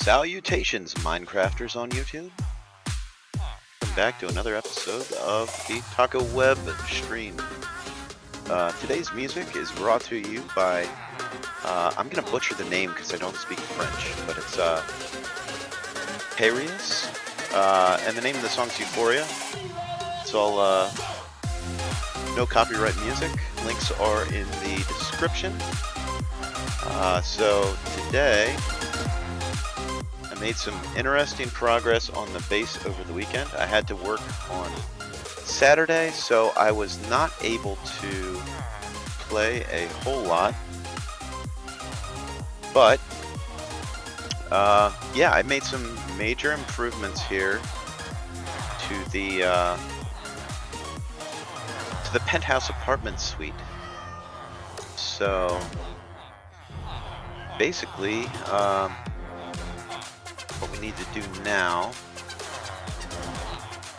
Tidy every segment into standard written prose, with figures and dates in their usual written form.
Salutations, Minecrafters on YouTube. Welcome back to another episode of the Tacoweb stream. Today's music is brought to you by, I'm going to butcher the name because I don't speak French, but it's Parius, and the name of the song's Euphoria. It's all no copyright music. Links are in the description. So today, I made some interesting progress on the base over the weekend. I had to work on Saturday, so I was not able to play a whole lot. But yeah, I made some major improvements here to the penthouse apartment suite. So basically, what we need to do now,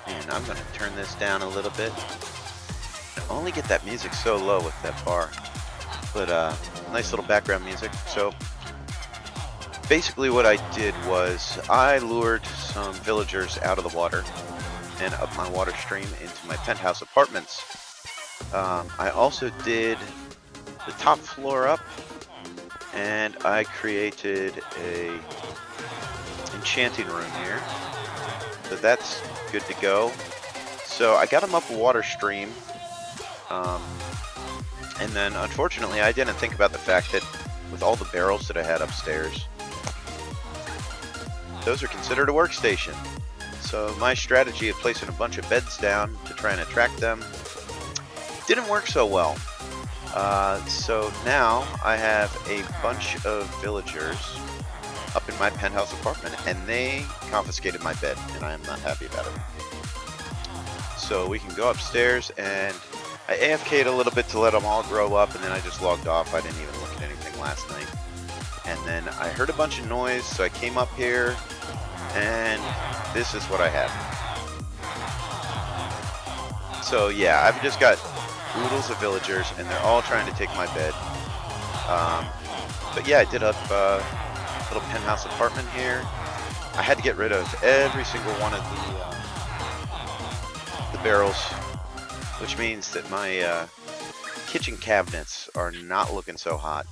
and I'm going to turn this down a little bit. I only get that music so low with that bar, but nice little background music. So basically what I did was I lured some villagers out of the water and up my water stream into my penthouse apartments. I also did the top floor up, and I created a enchanting room here, so that's good to go. So I got them up a water stream, and then unfortunately I didn't think about the fact that with all the barrels that I had upstairs, those are considered a workstation. So my strategy of placing a bunch of beds down to try and attract them didn't work so well. So now I have a bunch of villagers up in my penthouse apartment, and they confiscated my bed, and I am not happy about it. So we can go upstairs, and I AFK'd a little bit to let them all grow up, and then I just logged off. I didn't even look at anything last night. And then I heard a bunch of noise, so I came up here, and this is what I have. So yeah, I've just got oodles of villagers, and they're all trying to take my bed. But yeah, I did up little penthouse apartment here. I had to get rid of every single one of the barrels, which means that my kitchen cabinets are not looking so hot,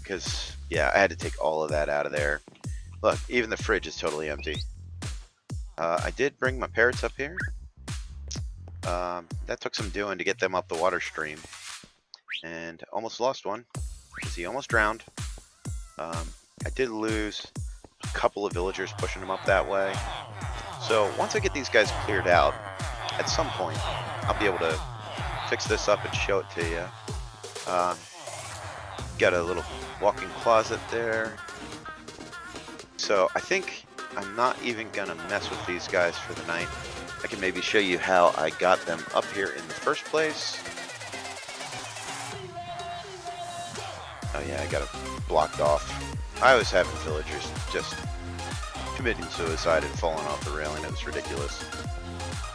because yeah, I had to take all of that out of there. Look, even the fridge is totally empty. I did bring my parrots up here. That took some doing to get them up the water stream, and almost lost one because he almost drowned. I did lose a couple of villagers pushing them up that way. So once I get these guys cleared out, at some point I'll be able to fix this up and show it to you. Got a little walk-in closet there. So I think I'm not even gonna mess with these guys for the night. I can maybe show you how I got them up here in the first place. Oh yeah, I got it blocked off. I was having villagers just committing suicide and falling off the railing. It was ridiculous.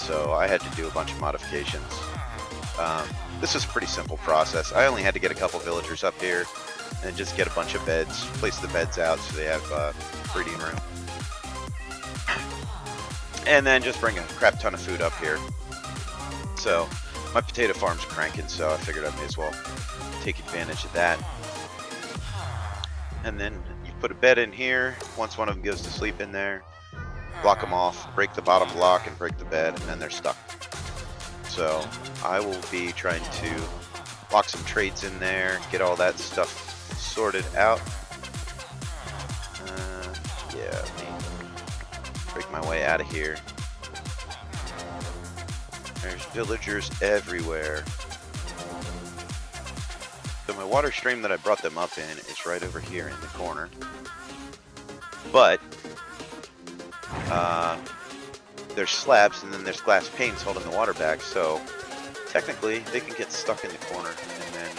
So I had to do a bunch of modifications. This is a pretty simple process. I only had to get a couple villagers up here and just get a bunch of beds, place the beds out so they have breeding room. And then just bring a crap ton of food up here. So my potato farm's cranking, so I figured I may as well take advantage of that. And then you put a bed in here. Once one of them goes to sleep in there, block them off, break the bottom block and break the bed, and then they're stuck. So I will be trying to lock some trades in there, get all that stuff sorted out. Yeah, let me break my way out of here. There's villagers everywhere. So my water stream that I brought them up in is right over here in the corner. But there's slabs and then there's glass panes holding the water back, so technically they can get stuck in the corner, and then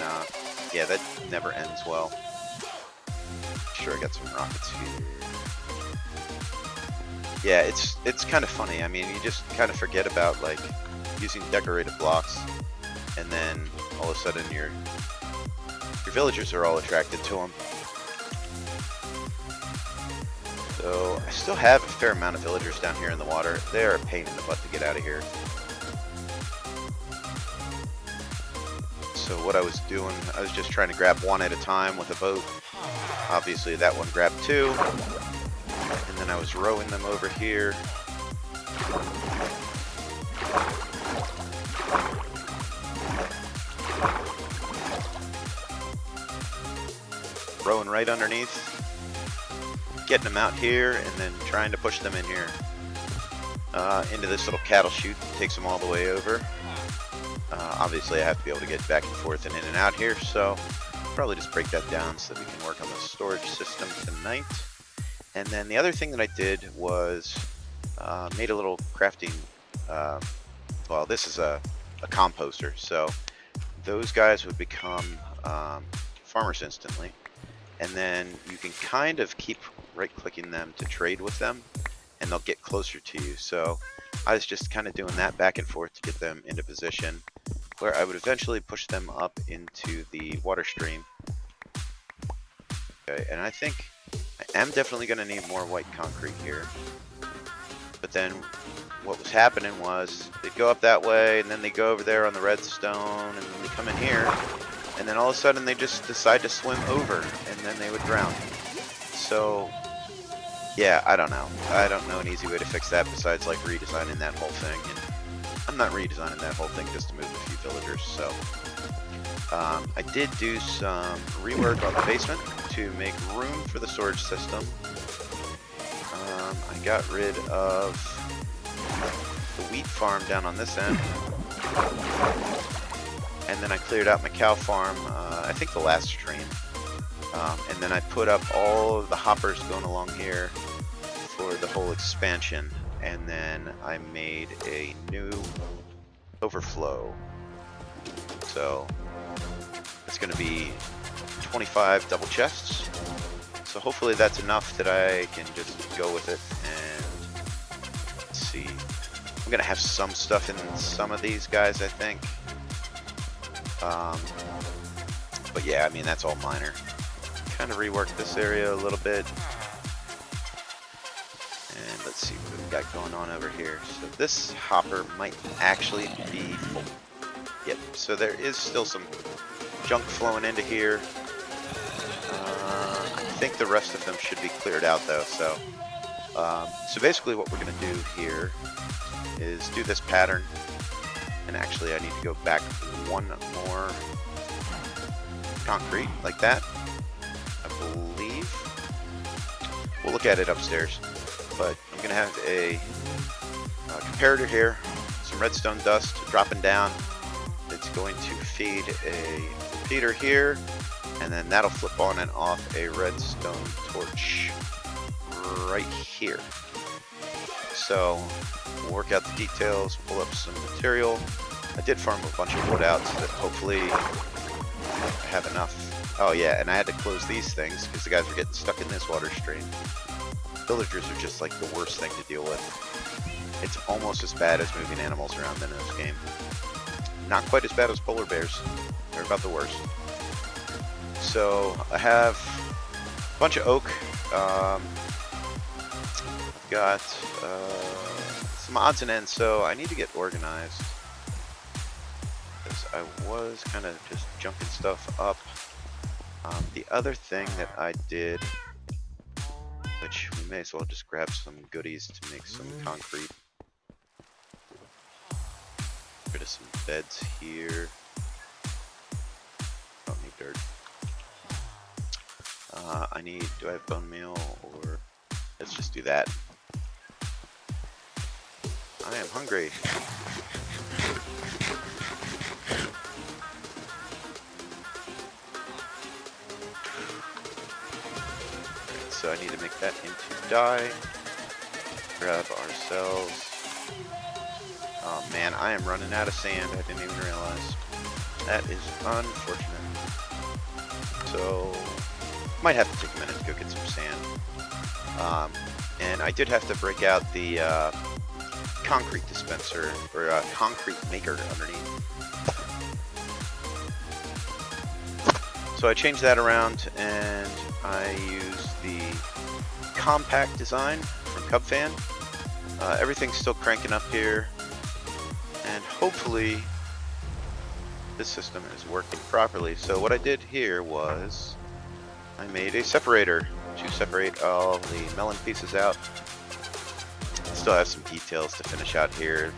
yeah, that never ends well. Sure, I got some rockets here. Yeah, it's kind of funny. I mean, you just kind of forget about like using decorated blocks, and then all of a sudden your villagers are all attracted to them. So I still have a fair amount of villagers down here in the water. They're a pain in the butt to get out of here. So what I was doing, I was just trying to grab one at a time with a boat. Obviously that one grabbed two. And then I was rowing them over here. Rowing right underneath. Getting them out here and then trying to push them in here. Into this little cattle chute that takes them all the way over. Obviously I have to be able to get back and forth and in and out here, so I'll probably just break that down so that we can work on the storage system tonight. And then the other thing that I did was made a little crafting, well, this is a composter, so those guys would become farmers instantly. And then you can kind of keep right-clicking them to trade with them, and they'll get closer to you. So I was just kind of doing that back and forth to get them into position where I would eventually push them up into the water stream. Okay, and I think I am definitely going to need more white concrete here. But then what was happening was they'd go up that way, and then they go over there on the redstone, and then they come in here, and then all of a sudden they just decide to swim over, and then they would drown. So yeah, I don't know. I don't know an easy way to fix that besides like redesigning that whole thing. And I'm not redesigning that whole thing just to move a few villagers. So I did do some rework on the basement to make room for the storage system. I got rid of the wheat farm down on this end. And then I cleared out my cow farm, I think the last stream. And then I put up all of the hoppers going along here for the whole expansion. And then I made a new overflow. So it's going to be 25 double chests. So hopefully that's enough that I can just go with it. And let's see. I'm going to have some stuff in some of these guys, I think. But yeah, I mean, that's all minor. Kind of rework this area a little bit. And let's see what we've got going on over here. So this hopper might actually be full. Yep, so there is still some junk flowing into here. I think the rest of them should be cleared out though. So basically what we're going to do here is do this pattern. And actually I need to go back one more concrete like that. I believe. We'll look at it upstairs. But I'm going to have a comparator here, some redstone dust dropping down. It's going to feed a repeater here, and then that'll flip on and off a redstone torch right here. So we'll work out the details, pull up some material. I did farm a bunch of wood out so that hopefully I have enough. Oh yeah, and I had to close these things because the guys were getting stuck in this water stream. Villagers are just like the worst thing to deal with. It's almost as bad as moving animals around in this game. Not quite as bad as polar bears. They're about the worst. So I have a bunch of oak. I've got some odds and ends, so I need to get organized. Because I was kind of just junking stuff up. The other thing that I did, which we may as well just grab some goodies to make some concrete. Get rid of some beds here. Don't need dirt. Do I have bone meal, or let's just do that. I am hungry. So I need to make that into dye. Grab ourselves. Oh man, I am running out of sand. I didn't even realize. That is unfortunate. So might have to take a minute to go get some sand. And I did have to break out the concrete dispenser, or concrete maker underneath. So I changed that around and I used the compact design from CubFan. Everything's still cranking up here, and hopefully this system is working properly. So what I did here was I made a separator to separate all the melon pieces out. Still have some details to finish out here.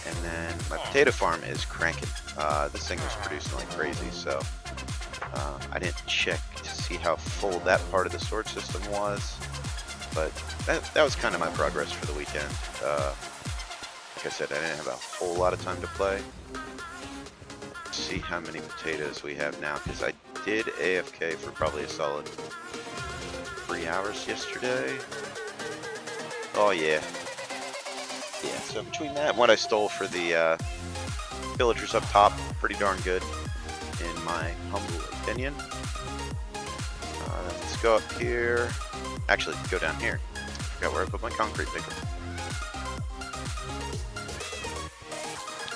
And then my potato farm is cranking. This thing was producing like crazy, so I didn't check to see how full that part of the storage system was, but that was kind of my progress for the weekend. Like I said, I didn't have a whole lot of time to play. Let's see how many potatoes we have now, because I did AFK for probably a solid 3 hours yesterday. Oh yeah. Yeah, so between that and what I stole for the villagers up top, pretty darn good in my humble opinion. Let's go up here. Actually, go down here. Forgot where I put my concrete picker.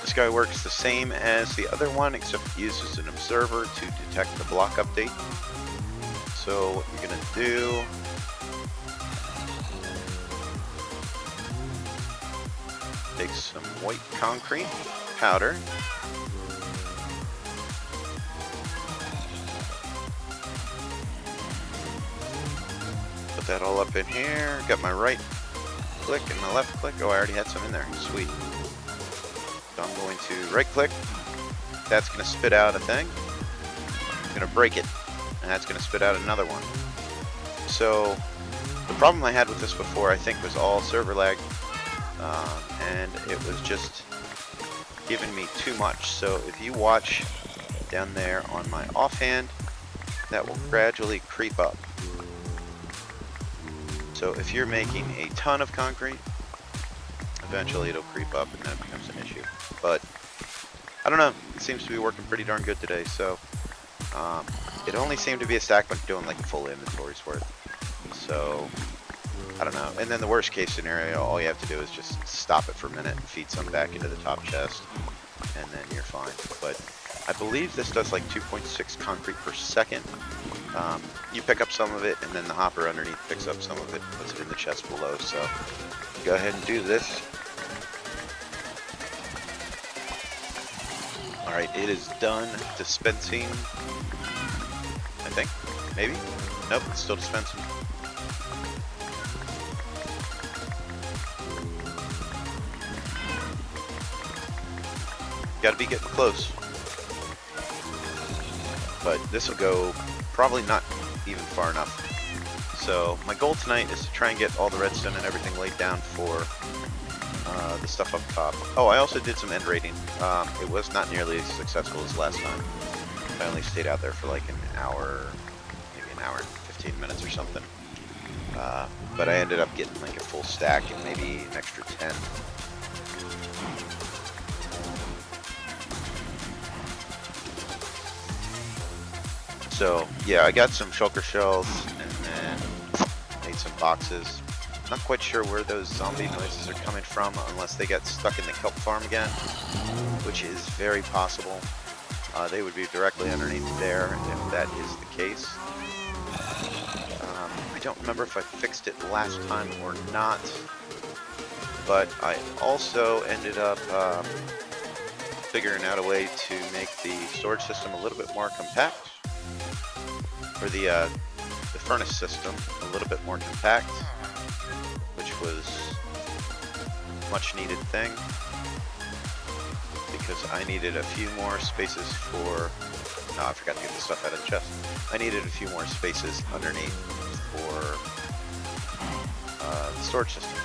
This guy works the same as the other one, except it uses an observer to detect the block update. So what you're gonna do, take some white concrete powder, put that all up in here. Got my right click and my left click. Oh, I already had some in there. Sweet. So I'm going to right click. That's going to spit out a thing. I'm going to break it, and that's going to spit out another one. So the problem I had with this before, I think, was all server lag. And it was just giving me too much. So if you watch down there on my offhand, that will gradually creep up. So if you're making a ton of concrete, eventually it'll creep up and then it becomes an issue. But I don't know, it seems to be working pretty darn good today. So it only seemed to be a stack when doing like a full inventory's worth. So I don't know. And then the worst case scenario, all you have to do is just stop it for a minute and feed some back into the top chest, and then you're fine. But I believe this does like 2.6 concrete per second. You pick up some of it, and then the hopper underneath picks up some of it, puts it in the chest below. So go ahead and do this. Alright, it is done dispensing, I think. Maybe? Nope, it's still dispensing. Gotta be getting close. But this will go probably not even far enough. So my goal tonight is to try and get all the redstone and everything laid down for the stuff up top. Oh, I also did some end raiding. It was not nearly as successful as last time. I only stayed out there for like an hour, maybe an hour and 15 minutes or something. But I ended up getting like a full stack and maybe an extra 10. So yeah, I got some shulker shells and then made some boxes. Not quite sure where those zombie noises are coming from, unless they got stuck in the kelp farm again, which is very possible. They would be directly underneath there if that is the case. I don't remember if I fixed it last time or not, but I also ended up figuring out a way to make the storage system a little bit more compact. For the furnace system, a little bit more compact, which was a much needed thing, because I needed a few more spaces for, no, I forgot to get the stuff out of the chest. I needed a few more spaces underneath for the storage system.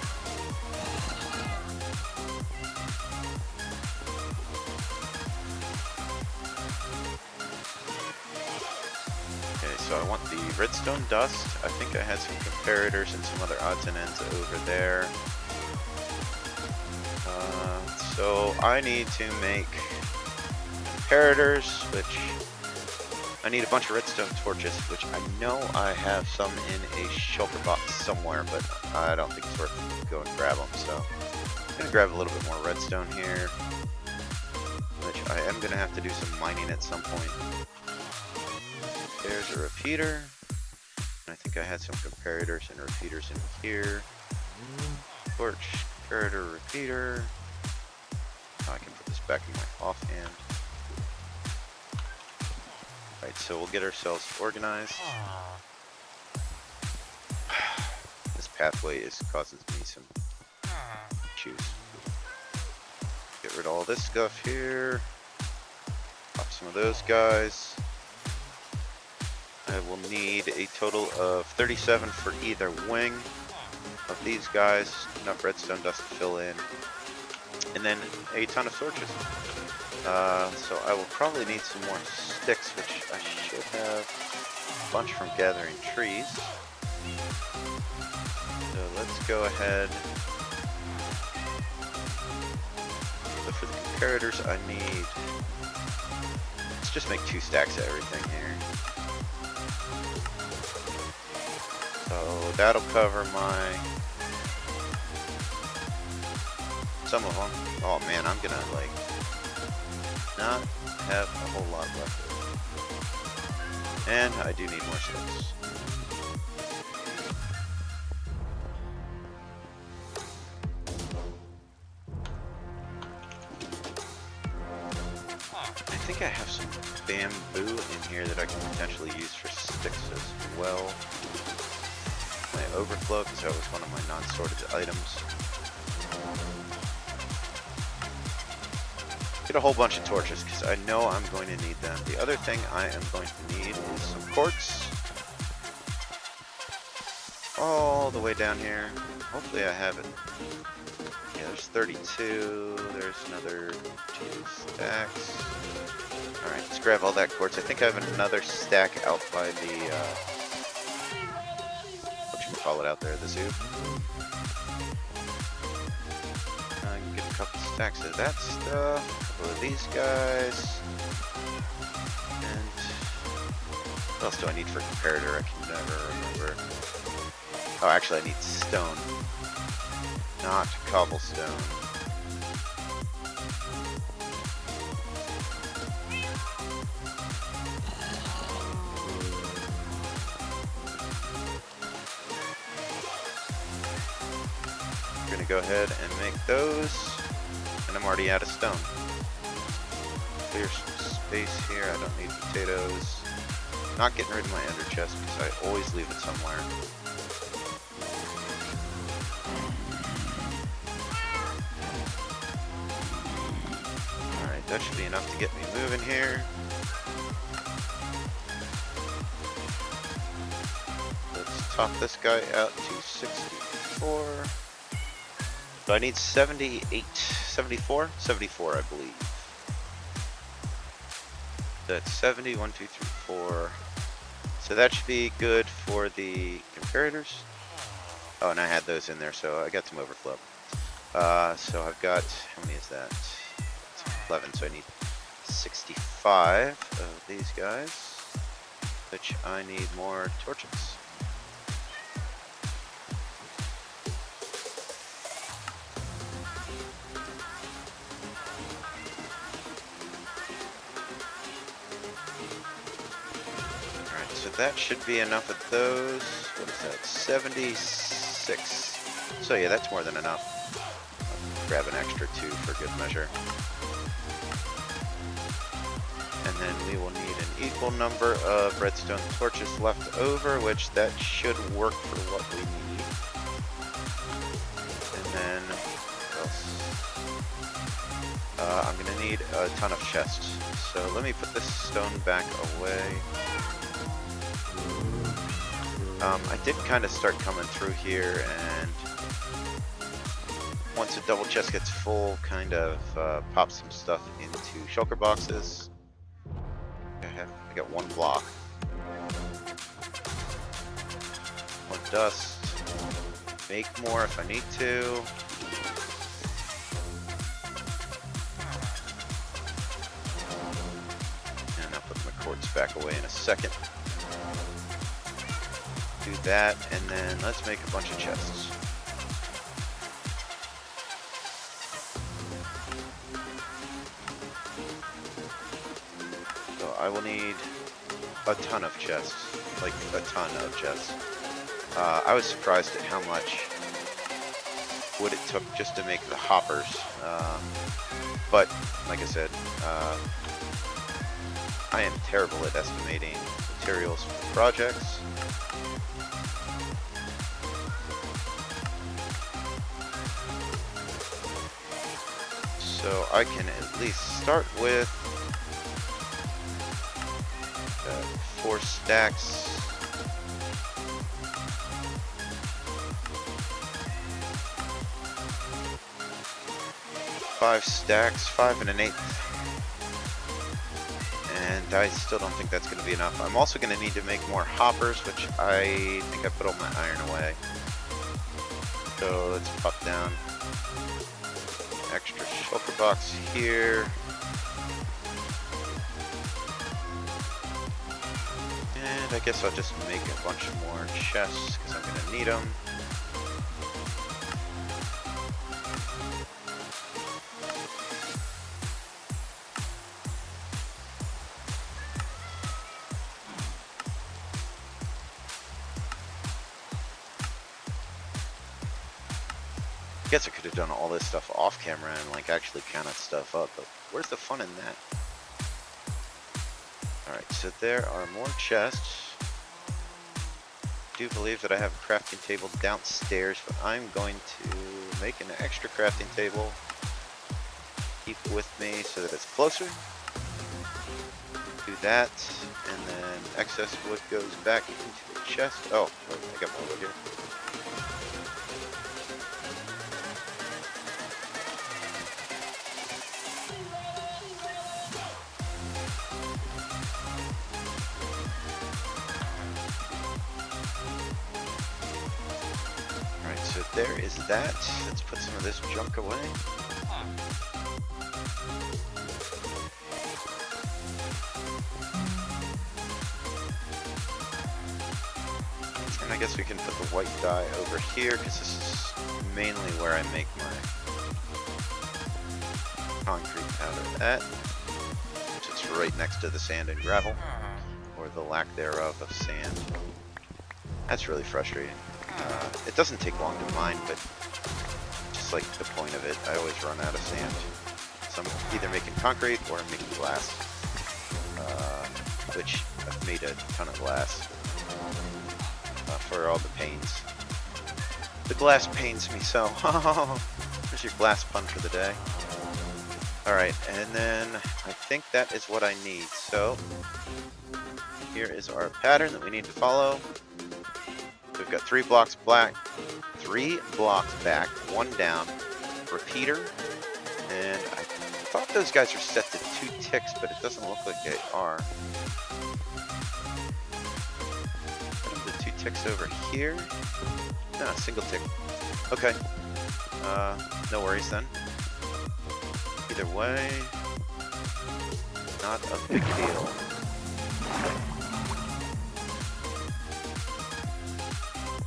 So I want the redstone dust. I think I had some comparators and some other odds and ends over there. So I need to make comparators, which I need a bunch of redstone torches, which I know I have some in a shulker box somewhere, but I don't think it's worth going and grab them. So I'm gonna grab a little bit more redstone here, which I am gonna have to do some mining at some point. There's a repeater. I think I had some comparators and repeaters in here. Torch, comparator, repeater. Now I can put this back in my offhand. Right, so we'll get ourselves organized. This pathway causes me some issues. Get rid of all this stuff here. Pop some of those guys. I will need a total of 37 for either wing of these guys. Enough redstone dust to fill in. And then a ton of torches. So I will probably need some more sticks, which I should have a bunch from gathering trees. So let's go ahead. So for the comparators, I need, let's just make 2 stacks of everything here. So that'll cover some of them. Oh man, I'm gonna like not have a whole lot left. And I do need more sticks. I think I have some bamboo in here that I can potentially use for sticks as well. My overflow, because that was one of my non-sorted items. Get a whole bunch of torches because I know I'm going to need them. The other thing I am going to need is some quartz. All the way down here. Hopefully I have it. Yeah, there's 32. There's another 2 stacks. Alright, let's grab all that quartz. I think I have another stack out by the, whatchamacallit out there, the zoo. I can get a couple stacks of that stuff. Of these guys, and what else do I need for comparator? I can never remember. Oh, actually I need stone, not cobblestone. I'm gonna go ahead and make those, and I'm already out of stone. Clear some space here. I don't need potatoes. Not getting rid of my ender chest because I always leave it somewhere. Alright, that should be enough to get me moving here. Let's top this guy out to 64. So I need 78, 74? 74, I believe. That's 70, 1, 2, 3, 4. So that should be good for the comparators. Oh, and I had those in there, so I got some overflow. So I've got, how many is that? It's 11, so I need 65 of these guys, which I need more torches. So that should be enough of those. What is that? 76. So yeah, that's more than enough. I'll grab an extra 2 for good measure. And then we will need an equal number of redstone torches left over, which that should work for what we need. And then, what else? I'm gonna need a ton of chests. So let me put this stone back away. I did kind of start coming through here, and once a double chest gets full, kind of pop some stuff into shulker boxes. I got 1 block. More dust. Make more if I need to. And I'll put my quartz back away in a second. Do that, and then let's make a bunch of chests. So I will need a ton of chests. like a ton of chests. I was surprised at how much wood it took just to make the hoppers. But like I said, I am terrible at estimating materials for projects. So I can at least start with 4 stacks. Five stacks, 5 1/8. And I still don't think that's going to be enough. I'm also going to need to make more hoppers, which I think I put all my iron away. So let's pop down extra shulker box here. And I guess I'll just make a bunch more chests because I'm going to need them. I guess I could have done all this stuff off camera and like actually counted stuff up, but where's the fun in that? Alright, so there are more chests. I do believe that I have a crafting table downstairs, but I'm going to make an extra crafting table. Keep it with me so that it's closer. Do that, and then excess wood goes back into the chest. Oh, wait, I got more wood here. So there is that. Let's put some of this junk away. And I guess we can put the white dye over here because this is mainly where I make my concrete powder at. It's right next to the sand and gravel, or the lack thereof of sand. That's really frustrating. It doesn't take long to mine, but just like the point of it, I always run out of sand. So I'm either making concrete or I'm making glass, which I've made a ton of glass for all the panes. The glass pains me so. There's your glass pun for the day. Alright, and then I think that is what I need. So here is our pattern that we need to follow. We've got 3 blocks back, 1 down, repeater, and I thought those guys are set to 2 ticks, but it doesn't look like they are. Put the 2 ticks over here. No, single tick. Okay. No worries then. Either way, not a big deal.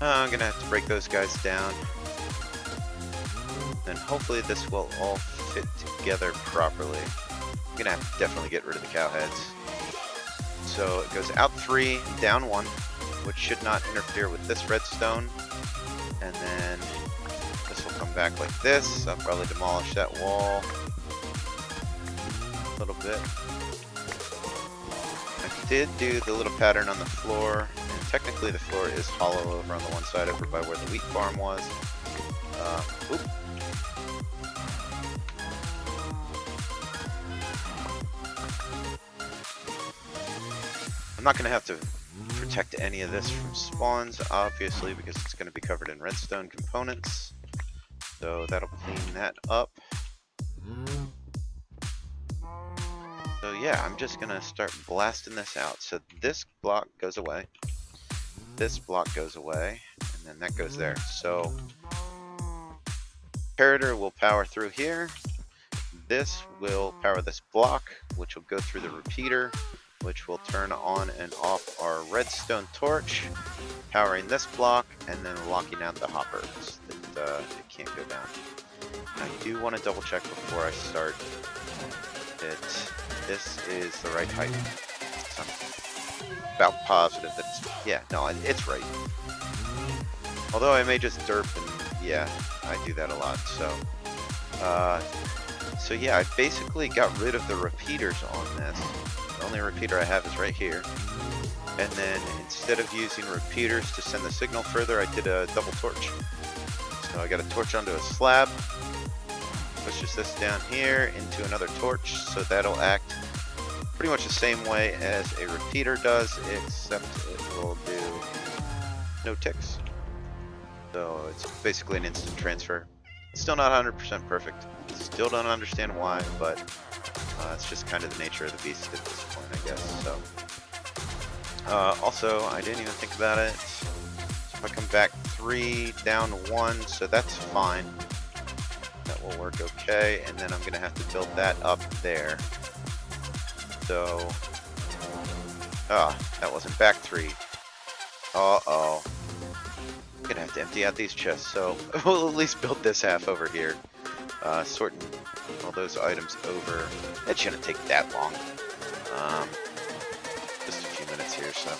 I'm gonna have to break those guys down. And hopefully this will all fit together properly. I'm gonna have to definitely get rid of the cow heads. So it goes out 3, down 1, which should not interfere with this redstone. And then this will come back like this. I'll probably demolish that wall a little bit. I did do the little pattern on the floor. Technically the floor is hollow over on the one side over by where the wheat farm was. Oop. I'm not going to have to protect any of this from spawns, obviously, because it's going to be covered in redstone components. So that'll clean that up. So yeah, I'm just going to start blasting this out. So this block goes away. This block goes away, and then that goes there. So Imperator will power through here. This will power this block, which will go through the repeater, which will turn on and off our redstone torch, powering this block, and then locking out the hoppers that it can't go down. I do want to double check before I start that this is the right height. So about positive that it's, yeah, no, it's right. Although I may just derp, and yeah, I do that a lot. So yeah, I basically got rid of the repeaters on this. The only repeater I have is right here. And then instead of using repeaters to send the signal further, I did a double torch. So I got a torch onto a slab, pushes this down here into another torch, so that'll act pretty much the same way as a repeater does, except it will do no ticks. So it's basically an instant transfer. It's still not 100% perfect. Still don't understand why, but it's just kind of the nature of the beast at this point, I guess. So also, I didn't even think about it. So if I come back 3 down 1, so that's fine. That will work okay, and then I'm gonna have to build that up there. So, that wasn't back 3. Uh-oh. I'm gonna have to empty out these chests, so we'll at least build this half over here. Sorting all those items over. It shouldn't take that long. Just a few minutes here, so.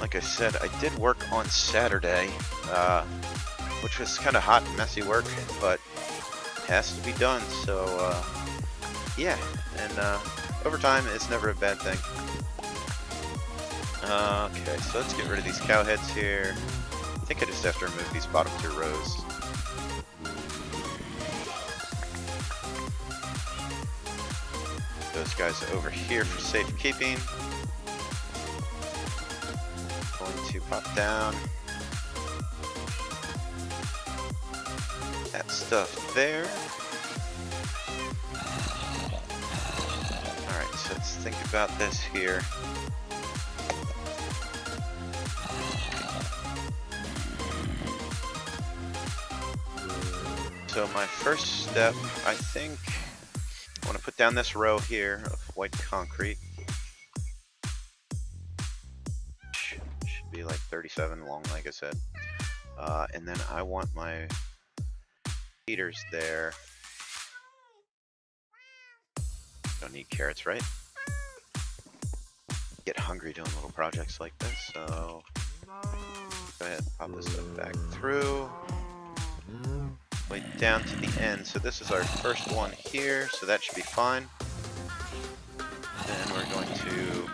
Like I said, I did work on Saturday, which was kind of hot and messy work, but it has to be done, so yeah, and overtime is never a bad thing. Okay, so let's get rid of these cow heads here. I think I just have to remove these bottom 2 rows. Those guys over here for safekeeping. Going to pop down that stuff there. Alright, so let's think about this here. So my first step, I think, I want to put down this row here of white concrete. Should be like 37 long, like I said. And then I want my heaters there. Don't need carrots, right? Get hungry doing little projects like this, so go ahead and pop this stuff back through. Way down to the end, so this is our first one here, so that should be fine. Then we're going to,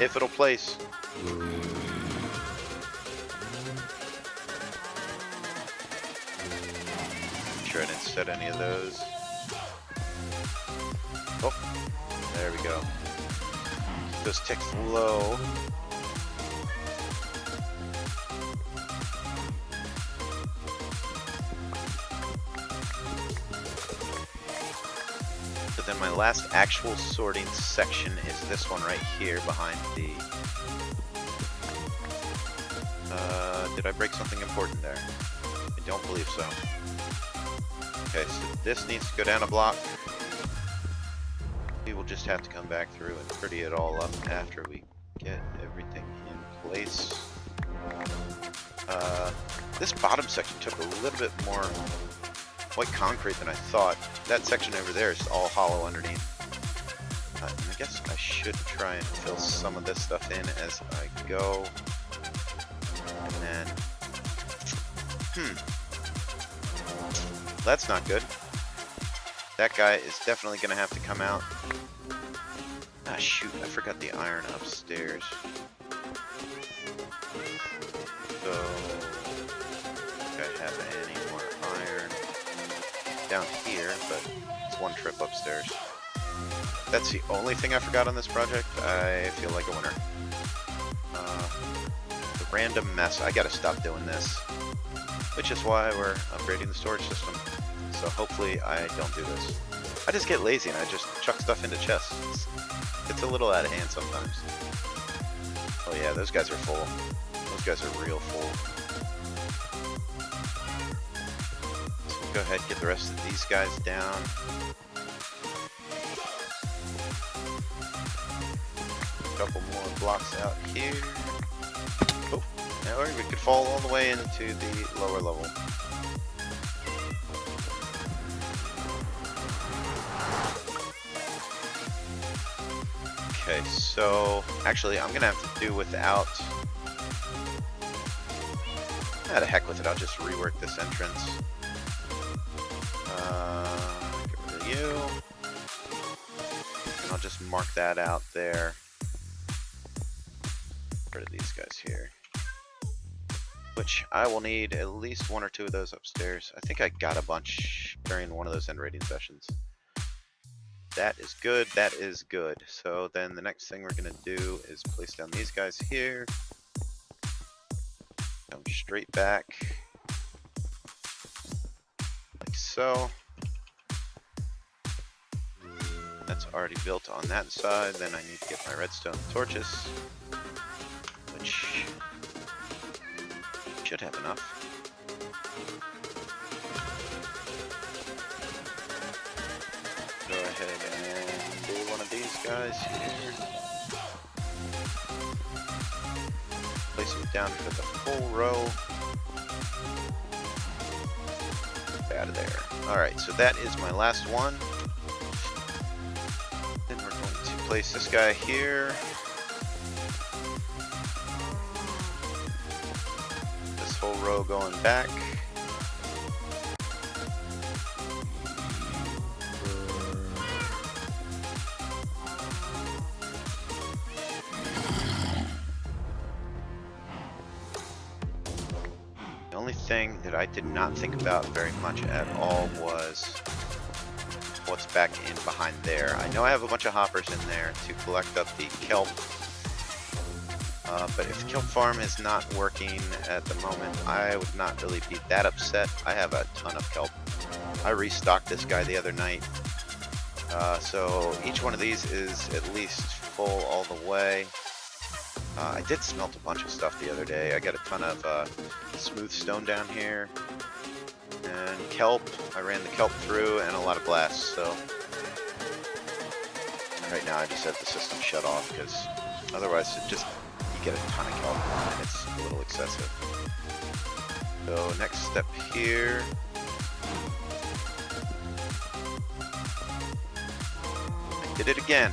if it'll place. Make sure I didn't set any of those. Oh, there we go. Keep those ticks low. So then my last actual sorting section is this one right here behind the... did I break something important there? I don't believe so. Okay, so this needs to go down a block. We will just have to come back through and pretty it all up after we get everything in place. This bottom section took a little bit more white concrete than I thought. That section over there is all hollow underneath. And I guess I should try and fill some of this stuff in as I go. And then, that's not good. That guy is definitely going to have to come out. Ah, shoot, I forgot the iron upstairs. So, do I have any more iron down here, but it's one trip upstairs. That's the only thing I forgot on this project. I feel like a winner. The random mess, I gotta stop doing this. Which is why we're upgrading the storage system. So hopefully I don't do this. I just get lazy and I just chuck stuff into chests. It's a little out of hand sometimes. Oh yeah, those guys are full. Those guys are real full. So we'll go ahead and get the rest of these guys down. A couple more blocks out here. Oh, Or we could fall all the way into the lower level. Okay, so actually I'm gonna have to do without. Ah, the heck with it, I'll just rework this entrance. Get rid of you. And I'll just mark that out there. Get rid of these guys here. Which I will need at least 1 or 2 of those upstairs. I think I got a bunch during one of those end rating sessions. That is good, that is good. So then the next thing we're gonna do is place down these guys here. Come straight back. Like so. That's already built on that side. Then I need to get my redstone torches, which should have enough. Go ahead and do one of these guys here. Place them down for the full row. Out of there. Alright, so that is my last one. Then we're going to place this guy here. This whole row going back. The only thing that I did not think about very much at all was what's back in behind there. I know I have a bunch of hoppers in there to collect up the kelp, but if the kelp farm is not working at the moment, I would not really be that upset. I have a ton of kelp. I restocked this guy the other night, so each one of these is at least full all the way. I did smelt a bunch of stuff the other day. I got a ton of smooth stone down here. And kelp, I ran the kelp through, and a lot of glass, so right now I just have the system shut off, because otherwise you get a ton of kelp, and it's a little excessive. So next step here. I did it again.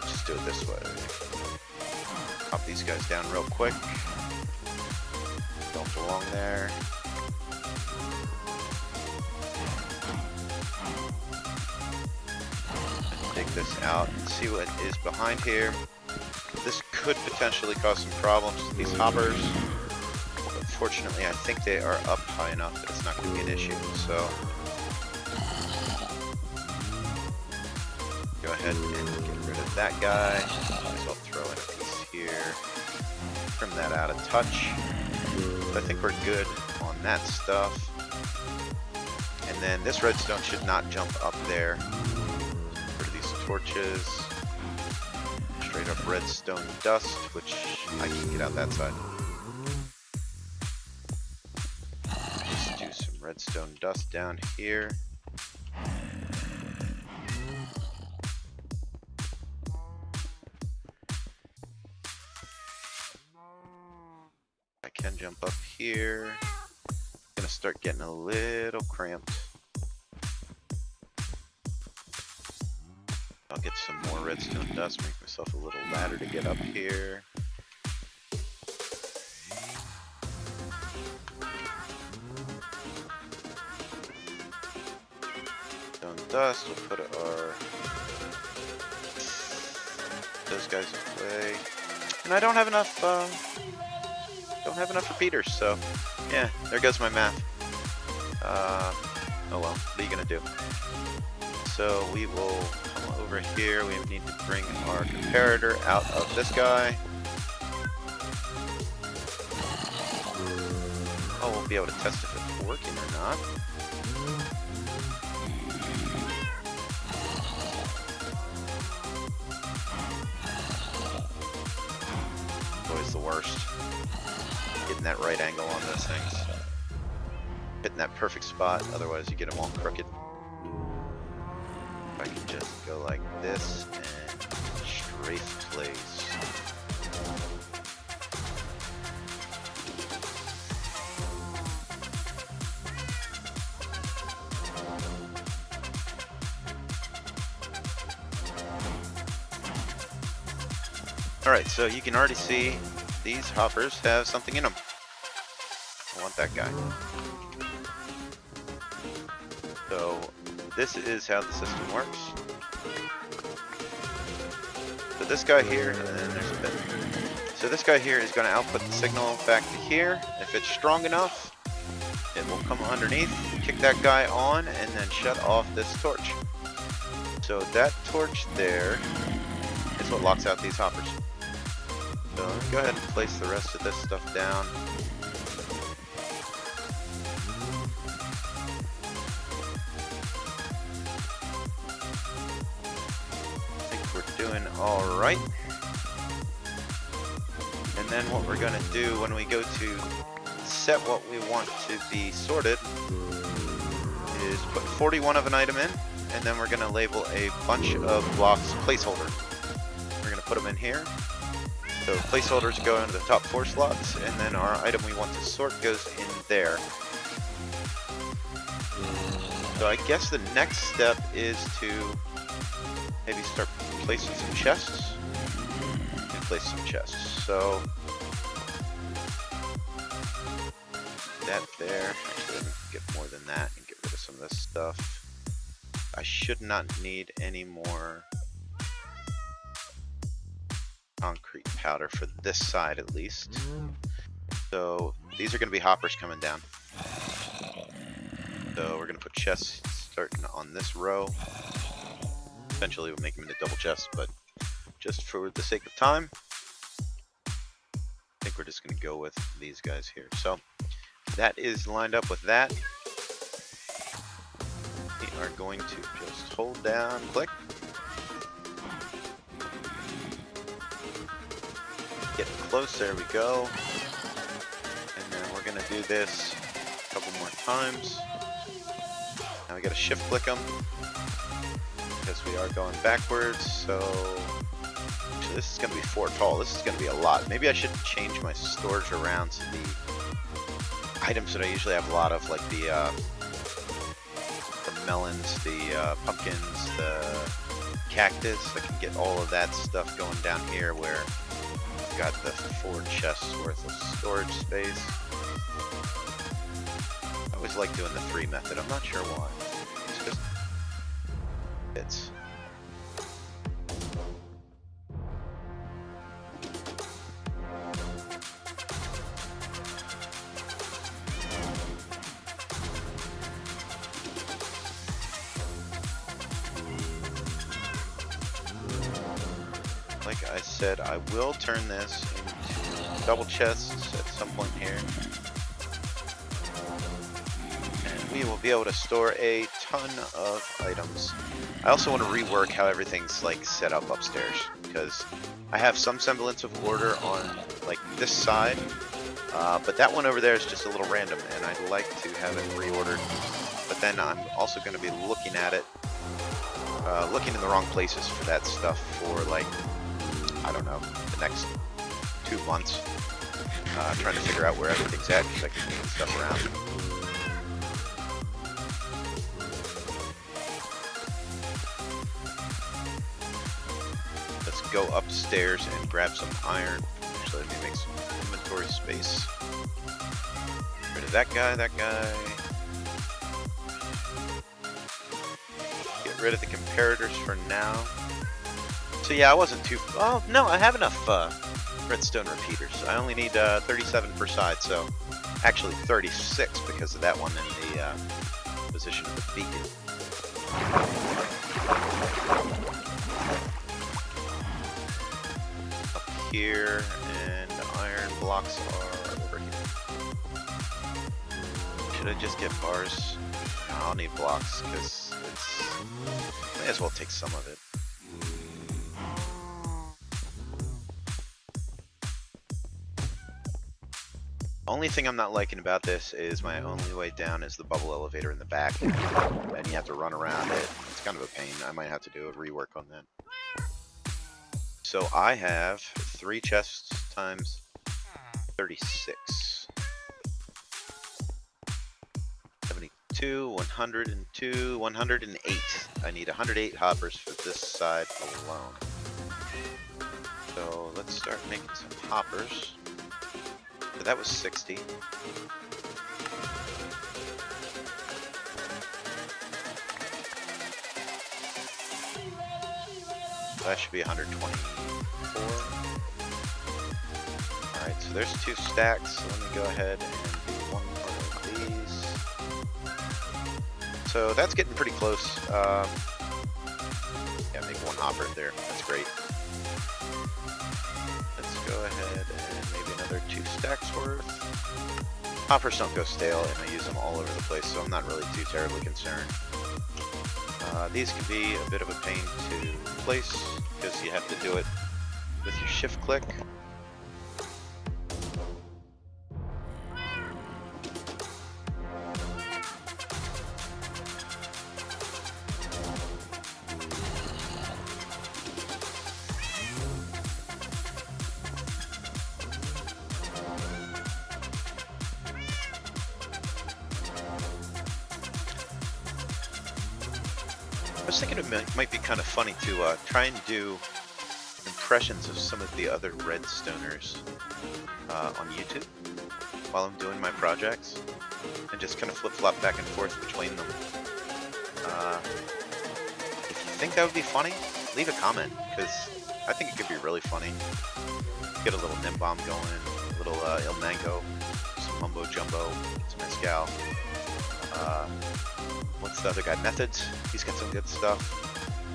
Just do it this way. Pop these guys down real quick. Don't belong there. Dig this out and see what is behind here. This could potentially cause some problems with these hoppers, but fortunately I think they are up high enough that it's not going to be an issue. So go ahead and get rid of that guy. Might as well throw in a piece here. Trim that out a touch. I think we're good on that stuff. And then this redstone should not jump up there. Torches, straight up redstone dust, which I can get out that side. Just do some redstone dust down here. I can jump up here. Gonna start getting a little cramped. I'll get some more redstone dust, make myself a little ladder to get up here. Stone dust, we'll put those guys away. And I don't have enough repeaters, so yeah, there goes my math. Oh well, what are you gonna do? So we will come over here. We need to bring our comparator out of this guy. Oh, we'll be able to test if it's working or not. Always the worst. Getting that right angle on those things. Hitting that perfect spot, otherwise you get them all crooked. I can just go like this and strafe place. Alright, so you can already see these hoppers have something in them. I want that guy. So this is how the system works. So this guy here, and then there's a bit. So this guy here is going to output the signal back to here. If it's strong enough, it will come underneath, kick that guy on, and then shut off this torch. So that torch there is what locks out these hoppers. So let me go ahead and place the rest of this stuff down. I think we're doing all right. And then what we're gonna do when we go to set what we want to be sorted is put 41 of an item in, and then we're gonna label a bunch of blocks placeholder. We're gonna put them in here. So placeholders go into the top 4 slots, and then our item we want to sort goes in there. So I guess the next step is to maybe start placing some chests. And place some chests. So that there. Actually, let me get more than that and get rid of some of this stuff. I should not need any more concrete powder for this side at least. So these are going to be hoppers coming down. So we're going to put chests starting on this row. Eventually we'll make them into double chests, but just for the sake of time, I think we're just going to go with these guys here. So that is lined up with that. We are going to just hold down, click. Get close, there we go. And then we're gonna do this a couple more times. Now we gotta shift click them because we are going backwards. So actually, this is gonna be 4 tall. This is gonna be a lot. Maybe I should change my storage around to the items that I usually have a lot of, like the melons, the pumpkins, the cactus. I can get all of that stuff going down here where got the 4 chests worth of storage space. I always like doing the 3 method. I'm not sure why. It's just fits. Like I said, I will turn this into double chests at some point here. And we will be able to store a ton of items. I also want to rework how everything's like set up upstairs, because I have some semblance of order on like this side, but that one over there is just a little random, and I'd like to have it reordered. But then I'm also going to be looking at it, looking in the wrong places for that stuff for like, I don't know, the next 2 months, trying to figure out where everything's at, because I can move stuff around. Let's go upstairs and grab some iron. Actually, let me make some inventory space. Get rid of that guy, that guy. Get rid of the comparators for now. So yeah, I wasn't too... Oh, no, I have enough redstone repeaters. I only need 37 per side, so... Actually 36 because of that one in the position of the beacon. Up here, and the iron blocks are over here. Should I just get bars? No, I'll need blocks, because it's... May as well take some of it. Only thing I'm not liking about this is my only way down is the bubble elevator in the back, and you have to run around it. It's kind of a pain. I might have to do a rework on that. So I have 3 chests times 36. 72, 102, 108. I need 108 hoppers for this side alone. So let's let's start making some hoppers. So that was 60. That should be 124. Alright, so there's 2 stacks. So let me go ahead and do one more of these. So that's getting pretty close. Yeah, make 1 hopper there. That's great. Let's go ahead and maybe another 2 stacks worth. Hoppers don't go stale, and I use them all over the place, so I'm not really too terribly concerned. These can be a bit of a pain to place because you have to do it with your shift click. I was thinking it might be kind of funny to try and do impressions of some of the other redstoners on YouTube while I'm doing my projects, and just kind of flip-flop back and forth between them. If you think that would be funny, leave a comment, because I think it could be really funny. Get a little Nimbomb going, a little Il Mango, some Mumbo Jumbo, some Mezcal. What's the other guy? Methods. He's got some good stuff.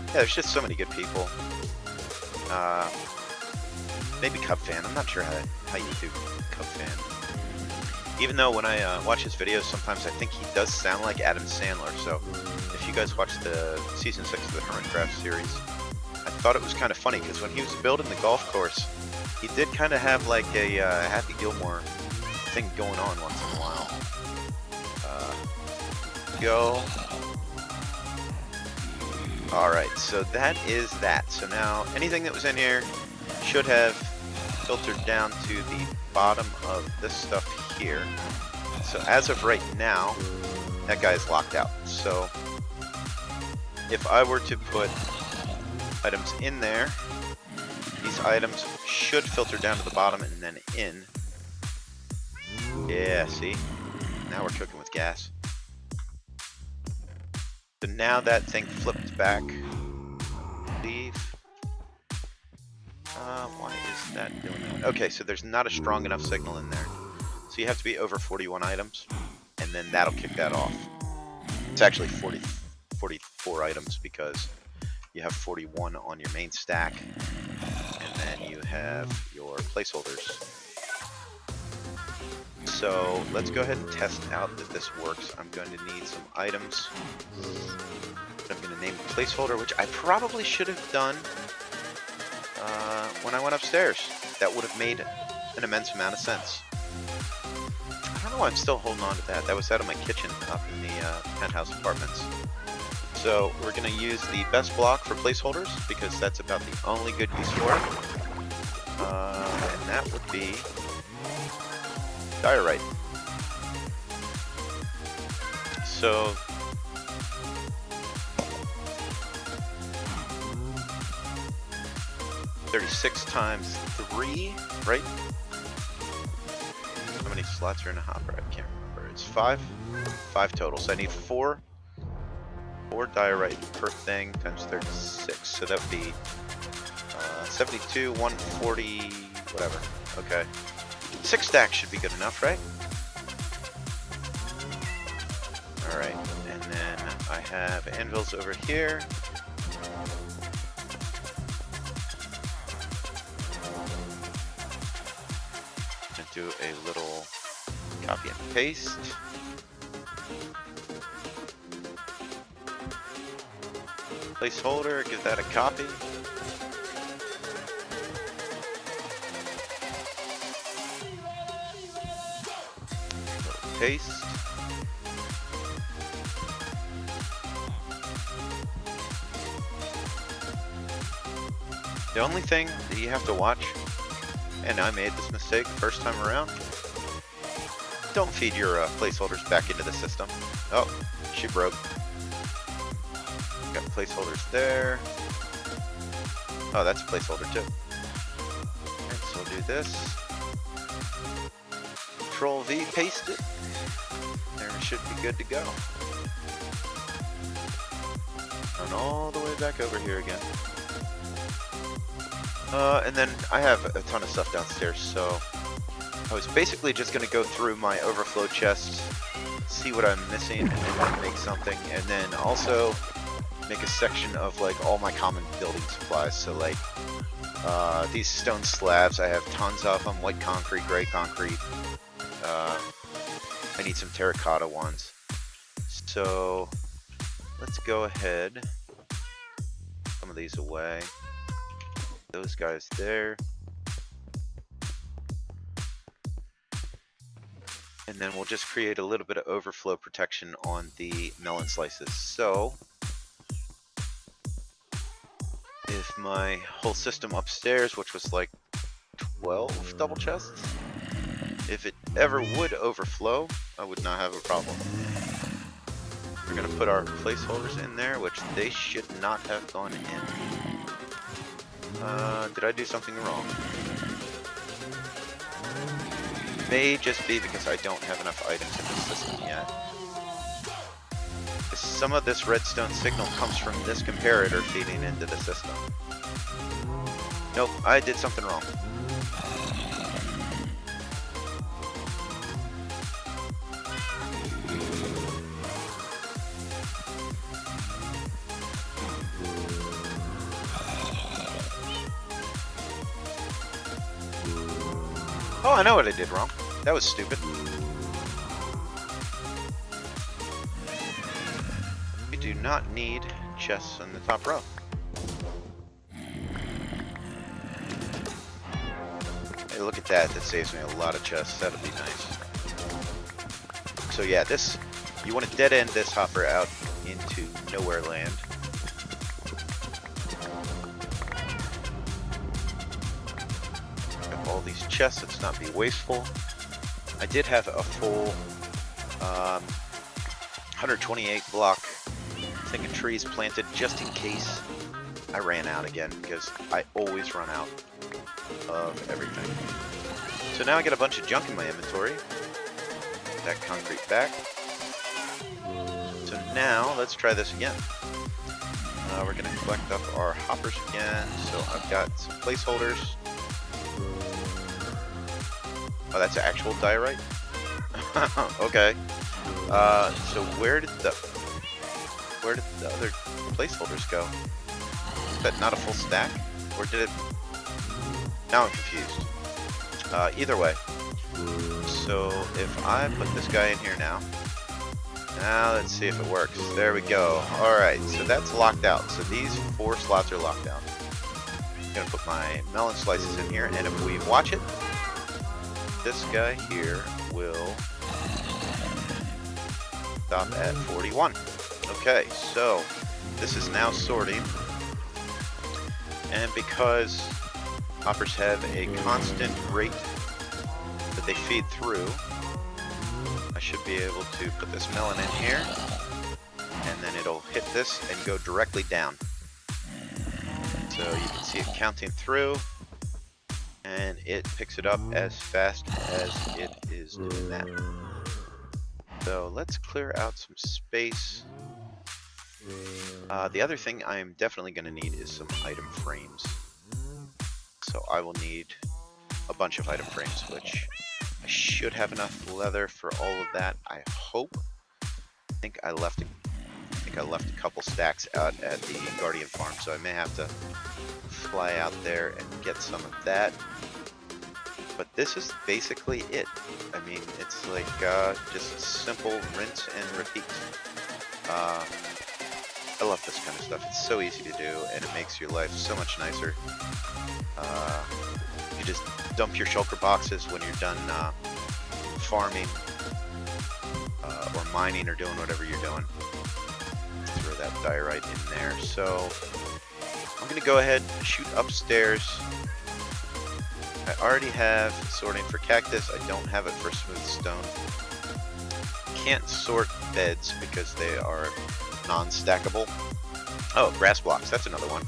Yeah, there's just so many good people. Maybe Cub Fan. I'm not sure how you do Cub Fan. Even though when I watch his videos, sometimes I think he does sound like Adam Sandler. So if you guys watched the season 6 of the Hermitcraft series, I thought it was kind of funny because when he was building the golf course, he did kind of have like a Happy Gilmore thing going on once in a while. Go. Alright, so that is that. So now anything that was in here should have filtered down to the bottom of this stuff here. So as of right now, that guy's locked out. So if I were to put items in there, these items should filter down to the bottom and then in. Yeah, see? Now we're cooking with gas. So now that thing flipped back. Leave. Why is that doing that? Okay, so there's not a strong enough signal in there. So you have to be over 41 items, and then that'll kick that off. It's actually 44 items because you have 41 on your main stack, and then you have your placeholders. So let's go ahead and test out that this works. I'm going to need some items. I'm going to name a placeholder, which I probably should have done when I went upstairs. That would have made an immense amount of sense. I don't know why I'm still holding on to that. That was out of my kitchen up in the penthouse apartments. So we're going to use the best block for placeholders because that's about the only good use for it. And that would be diorite. So $36 times 3, right? How many slots are in a hopper? I can't remember. It's 5? 5 total. So I need 4 diorite per thing times 36. So that would be 72, 140, whatever. Okay. 6 stacks should be good enough, right? Alright, and then I have anvils over here. I'm gonna do a little copy and paste. Placeholder, give that a copy. Paste. The only thing that you have to watch, and I made this mistake the first time around, don't feed your placeholders back into the system. Oh, she broke. Got placeholders there. Oh, that's a placeholder too. do this. Control V, paste it. There we should be good to go. Run all the way back over here again. And then I have a ton of stuff downstairs, so I was basically just going to go through my overflow chests, see what I'm missing, and then make something, and then also make a section of like all my common building supplies. So like these stone slabs, I have tons of them, white concrete, gray concrete. I need some terracotta ones. So let's go ahead, some of these away. Those guys there. And then we'll just create a little bit of overflow protection on the melon slices. So if my whole system upstairs, which was like 12 double chests, if it ever would overflow, I would not have a problem. We're going to put our placeholders in there, which they should not have gone in. Did I do something wrong? May just be because I don't have enough items in this system yet. Some of this redstone signal comes from this comparator feeding into the system. Nope, I did something wrong. Oh, I know what I did wrong. That was stupid. We do not need chests on the top row. Hey, look at that. That saves me a lot of chests. That'll be nice. So yeah, this, you want to dead end this hopper out into nowhere land. All these chests, let's not be wasteful. I did have a full 128 block thing of trees planted just in case I ran out again, because I always run out of everything. So now I got a bunch of junk in my inventory. Put that concrete back. So now let's try this again. We're going to collect up our hoppers again. So I've got some placeholders. Oh, that's actual diorite? Okay. So where did the other placeholders go? Is that not a full stack? Or did it... Now I'm confused. Either way. So if I put this guy in here now. Now let's see if it works. There we go. Alright, so that's locked out. So these 4 slots are locked out. I'm going to put my melon slices in here, and if we watch it, this guy here will stop at 41. Okay, so this is now sorting, and because hoppers have a constant rate that they feed through, I should be able to put this melon in here, and then it'll hit this and go directly down. So you can see it counting through, and it picks it up as fast as it is doing that. So let's clear out some space. The other thing I am definitely going to need is some item frames. So I will need a bunch of item frames, which I should have enough leather for all of that. I hope. I think I left a couple stacks out at the Guardian farm, so I may have to fly out there and get some of that. But this is basically it. I mean, it's like just simple rinse and repeat. I love this kind of stuff. It's so easy to do, and it makes your life so much nicer. You just dump your shulker boxes when you're done farming or mining or doing whatever you're doing. Throw that diorite in there. So I'm going to go ahead and shoot upstairs. I already have sorting for cactus. I don't have it for smooth stone. Can't sort beds because they are non-stackable. Oh, grass blocks. That's another one.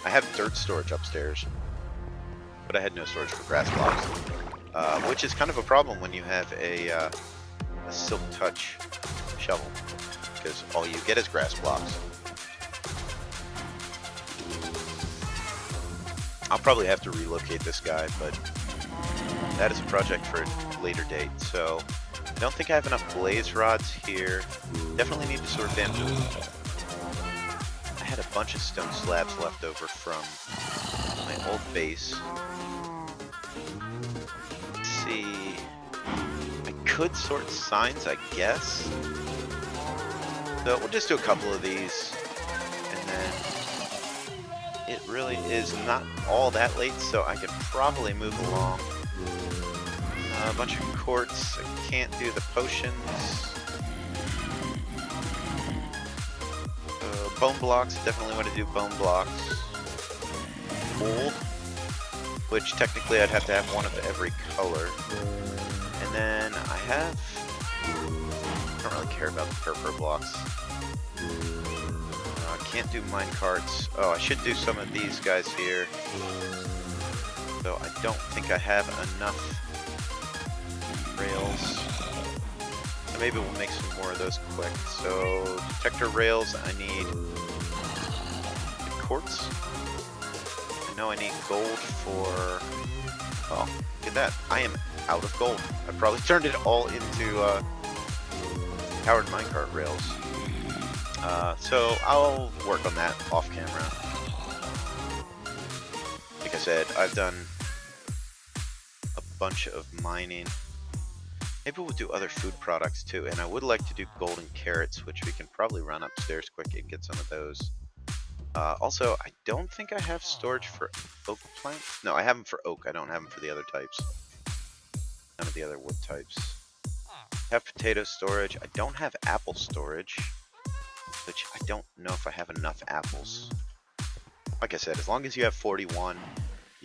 I have dirt storage upstairs. but I had no storage for grass blocks, which is kind of a problem when you have a silk touch shovel, because all you get is grass blocks. I'll probably have to relocate this guy, but that is a project for a later date. So I don't think I have enough blaze rods here. Definitely need to sort bamboo. I had a bunch of stone slabs left over from my old base. Let's see. I could sort signs, I guess. So we'll just do a couple of these, and then it really is not all that late, so I could probably move along. A bunch of quartz. I can't do the potions. Bone blocks. Definitely want to do bone blocks. Wool, which technically I'd have to have one of every color. And then I don't really care about the purple blocks. Can't do mine carts. Oh, I should do some of these guys here. So I don't think I have enough rails. So maybe we'll make some more of those quick. So detector rails, I need quartz. I know I need gold for... Oh, look at that. I am out of gold. I probably turned it all into powered minecart rails. So I'll work on that off camera. Like I said, I've done a bunch of mining. Maybe we'll do other food products too, and I would like to do golden carrots, which we can probably run upstairs quick and get some of those. Also, I don't think I have storage for oak plants. No, I have them for oak. I don't have them for the other types. None of the other wood types. I have potato storage. I don't have apple storage, which I don't know if I have enough apples. Like I said, as long as you have 41,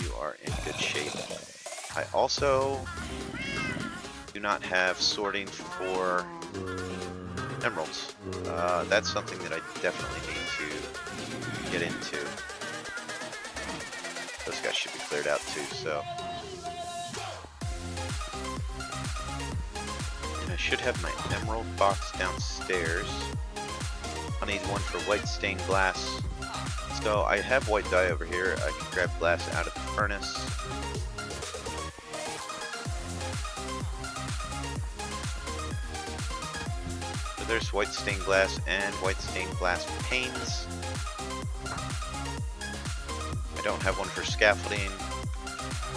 you are in good shape. I also do not have sorting for emeralds. That's something that I definitely need to get into. Those guys should be cleared out too, so. And I should have my emerald box downstairs. I need one for white stained glass. So I have white dye over here. I can grab glass out of the furnace. So there's white stained glass and white stained glass panes. I don't have one for scaffolding.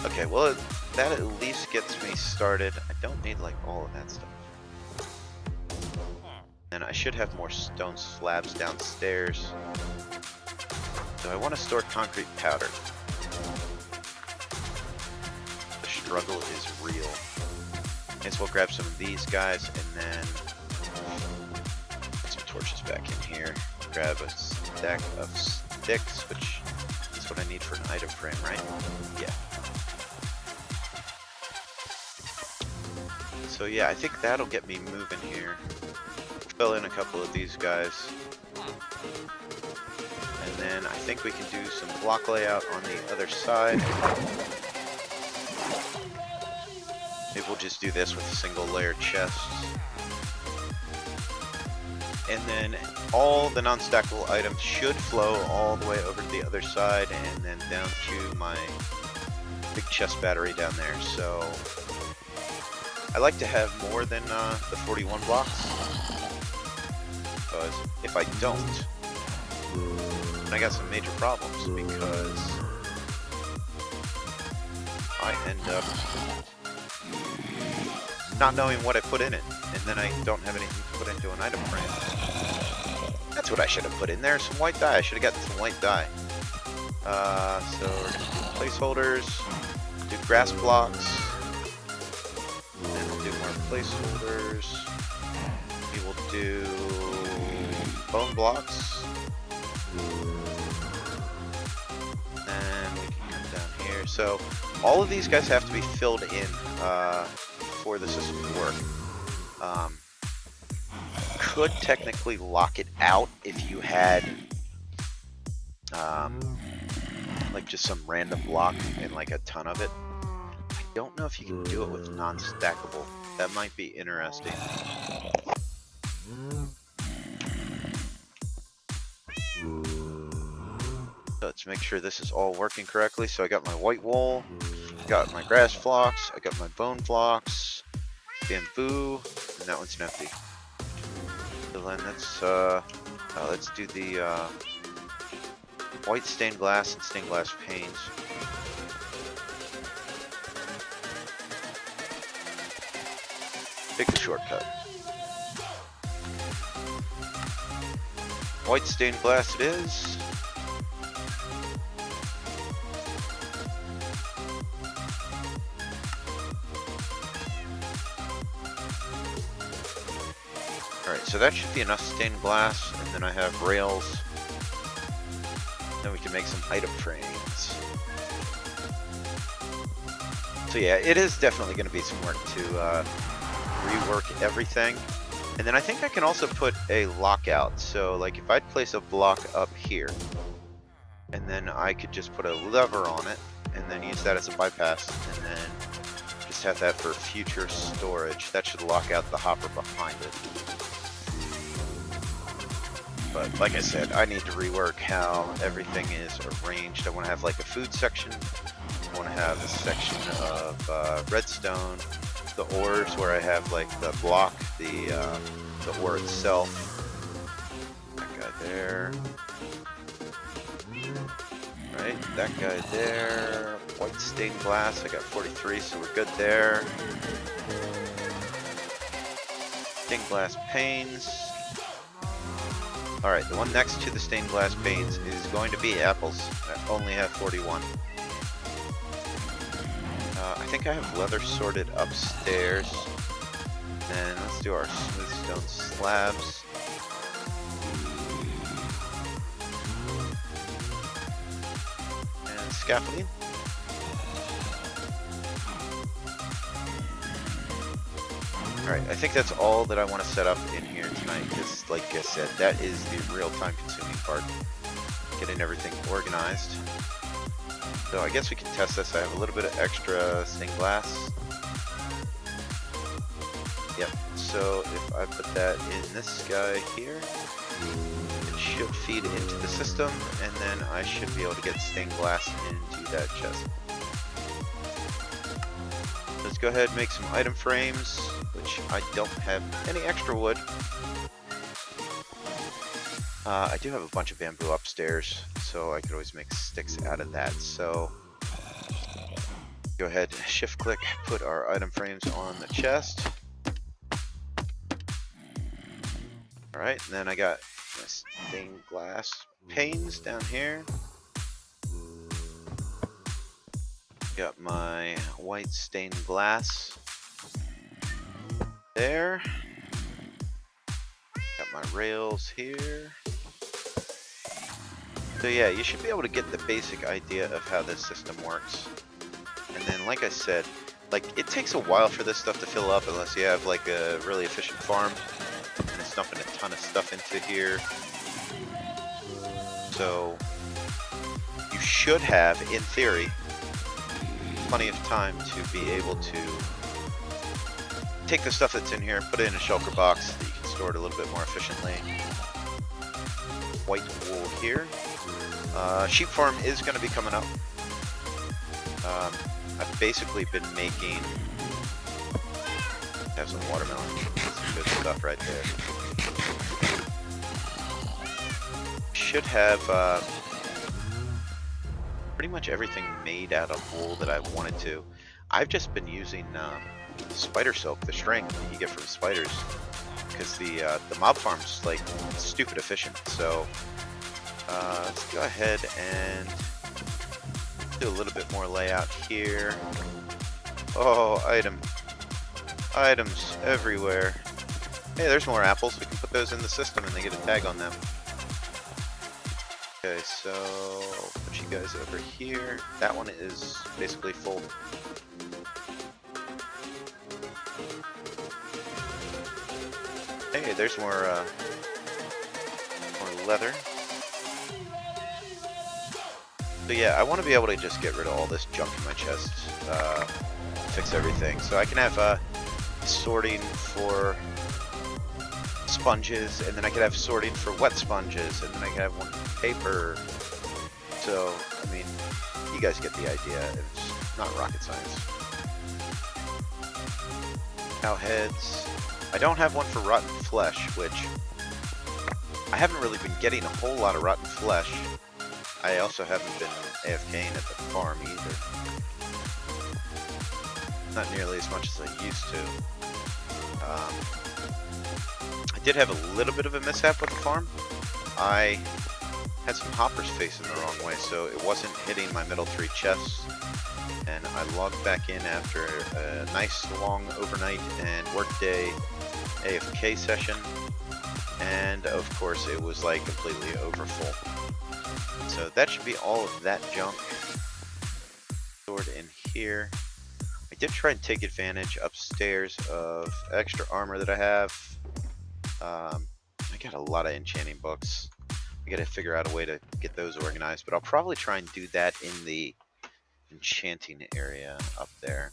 Okay, well that at least gets me started. I don't need like all of that stuff. And I should have more stone slabs downstairs. So I want to store concrete powder. The struggle is real. Guess we'll grab some of these guys and then put some torches back in here. Grab a stack of sticks, which is what I need for an item frame, right? Yeah. So yeah, I think that'll get me moving here. Fill in a couple of these guys. And then I think we can do some block layout on the other side. Maybe we'll just do this with a single layer chest. And then all the non-stackable items should flow all the way over to the other side and then down to my big chest battery down there. So I like to have more than the 41 blocks. Because if I don't, then I got some major problems because I end up not knowing what I put in it, and then I don't have anything to put into an item frame. That's what I should have put in there, some white dye. I should have gotten some white dye. So we're going to do placeholders, do grass blocks, and then we'll do more placeholders. We will do bone blocks. And we can come down here. So all of these guys have to be filled in for the system to work. Could technically lock it out if you had like just some random block and like a ton of it. I don't know if you can do it with non-stackable. That might be interesting. Let's make sure this is all working correctly. So I got my white wool, got my grass flocks, I got my bone blocks, bamboo, and that one's empty. So then let's do the white stained glass and stained glass panes. Take the shortcut. White stained glass it is. Alright, so that should be enough stained glass, and then I have rails. Then we can make some item frames. So yeah, it is definitely going to be some work to rework everything. And then I think I can also put a lockout. So like if I'd place a block up here, and then I could just put a lever on it, and then use that as a bypass, and then just have that for future storage. That should lock out the hopper behind it. But like I said, I need to rework how everything is arranged. I want to have like a food section. I want to have a section of redstone, the ores where I have like the block, the ore itself. That guy there. Right, that guy there. White stained glass. I got 43, so we're good there. Stained glass panes. Alright, the one next to the stained glass panes is going to be apples. I only have 41. I think I have leather sorted upstairs. And let's do our smooth stone slabs. And scaffolding. Alright, I think that's all that I want to set up in here tonight, because like I said, that is the real time consuming part, getting everything organized. So I guess we can test this. I have a little bit of extra stained glass. Yep, so if I put that in this guy here, it should feed into the system, and then I should be able to get stained glass into that chest. Let's go ahead and make some item frames, which I don't have any extra wood. I do have a bunch of bamboo upstairs, so I could always make sticks out of that. So go ahead, shift click, put our item frames on the chest. Alright, and then I got my stained glass panes down here. Got my white stained glass there. Got my rails here. So yeah, you should be able to get the basic idea of how this system works. And then like I said, like it takes a while for this stuff to fill up unless you have like a really efficient farm and it's dumping a ton of stuff into here. So you should have, in theory, plenty of time to be able to take the stuff that's in here, put it in a shulker box so that you can store it a little bit more efficiently. White wool here. Sheep farm is going to be coming up. I've basically been making. Have some watermelon. That's some good stuff right there. Should have pretty much everything made out of wool that I wanted to. I've just been using spider silk, the string you get from spiders, because the mob farm's like stupid efficient. So let's go ahead and do a little bit more layout here. Oh, items everywhere. Hey, there's more apples. We can put those in the system and they get a tag on them. Okay, so I'll put you guys over here. That one is basically full. Hey, there's more So yeah, I want to be able to just get rid of all this junk in my chest, fix everything. So I can have sorting for sponges, and then I could have sorting for wet sponges, and then I could have one for paper. So, I mean, you guys get the idea. It's not rocket science. Cow heads. I don't have one for rotten flesh, which I haven't really been getting a whole lot of rotten flesh. I also haven't been AFKing at the farm either. Not nearly as much as I used to. I did have a little bit of a mishap with the farm. I had some hoppers facing the wrong way, so it wasn't hitting my middle 3 chests. And I logged back in after a nice long overnight and workday AFK session. And of course it was like completely overfull. So that should be all of that junk stored in here. I did try and take advantage upstairs of extra armor that I have. I got a lot of enchanting books. I gotta figure out a way to get those organized, but I'll probably try and do that in the enchanting area up there.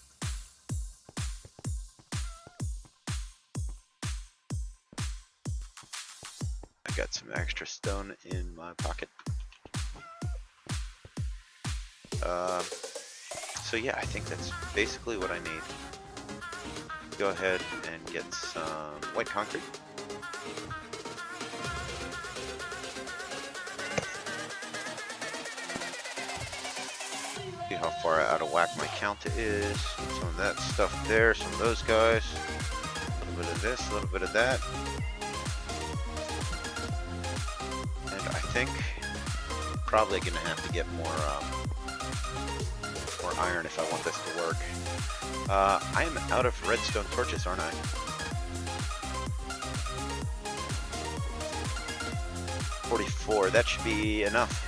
I got some extra stone in my pocket. So yeah, I think that's basically what I need. Go ahead and get some white concrete. See how far out of whack my count is. Some of that stuff there, some of those guys. A little bit of this, a little bit of that. And I think probably gonna have to get more iron if I want this to work. I am out of redstone torches, aren't I? $44, that should be enough.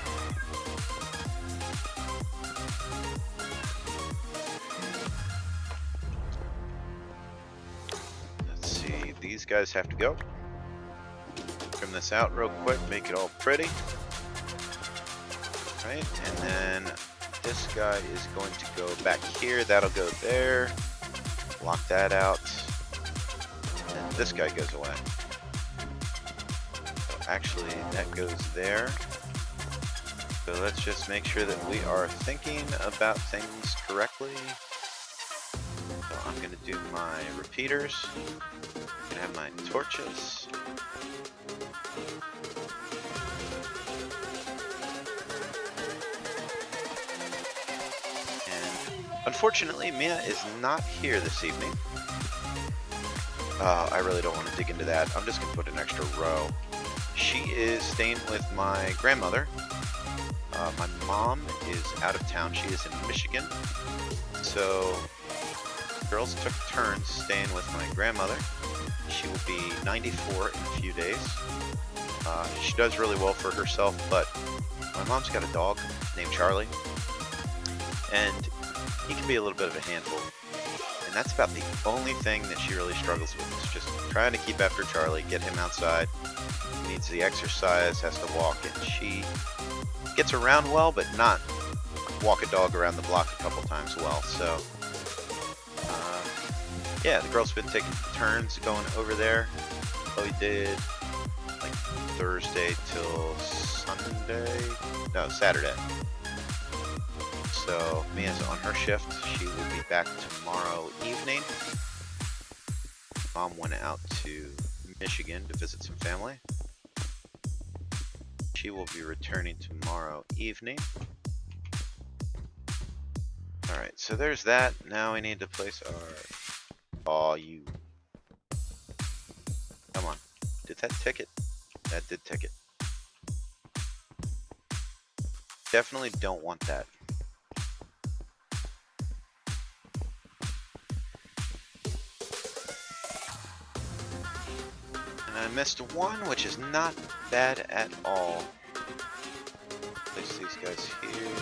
Let's see, these guys have to go. Trim this out real quick, make it all pretty. Right, and then this guy is going to go back here. That'll go there. Lock that out. And this guy goes away. So actually, that goes there. So let's just make sure that we are thinking about things correctly. So I'm going to do my repeaters. I'm going to have my torches. Unfortunately, Mia is not here this evening. I really don't want to dig into that. I'm just going to put an extra row. She is staying with my grandmother. My mom is out of town. She is in Michigan. So, girls took turns staying with my grandmother. She will be 94 in a few days. She does really well for herself, but my mom's got a dog named Charlie. And he can be a little bit of a handful, and that's about the only thing that she really struggles with, is just trying to keep after Charlie, get him outside. He needs the exercise, has to walk, and she gets around well, but not walk a dog around the block a couple times well. So yeah, the girls been taking turns going over there. Chloe did like Thursday till Saturday. So Mia's on her shift. She will be back tomorrow evening. Mom went out to Michigan to visit some family. She will be returning tomorrow evening. Alright, so there's that. Now we need to place our... Aw, you... Come on. Did that ticket? That did ticket. Definitely don't want that. I missed one, which is not bad at all. Place these guys here.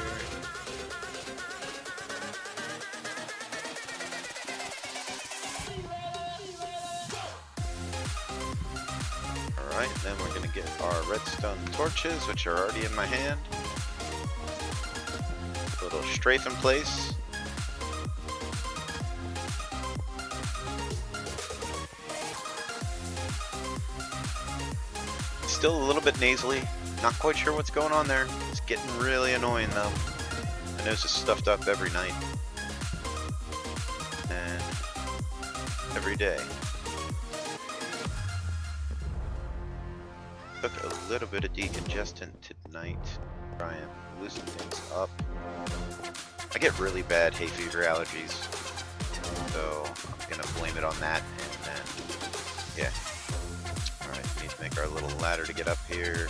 Alright, then we're going to get our redstone torches, which are already in my hand. Little strafe in place. Still a little bit nasally. Not quite sure what's going on there. It's getting really annoying though. My nose is stuffed up every night. And every day. Took a little bit of decongestant tonight. Try and loosen things up. I get really bad hay fever allergies, so I'm gonna blame it on that. And then, yeah. All right, we need to make our little ladder to get up here.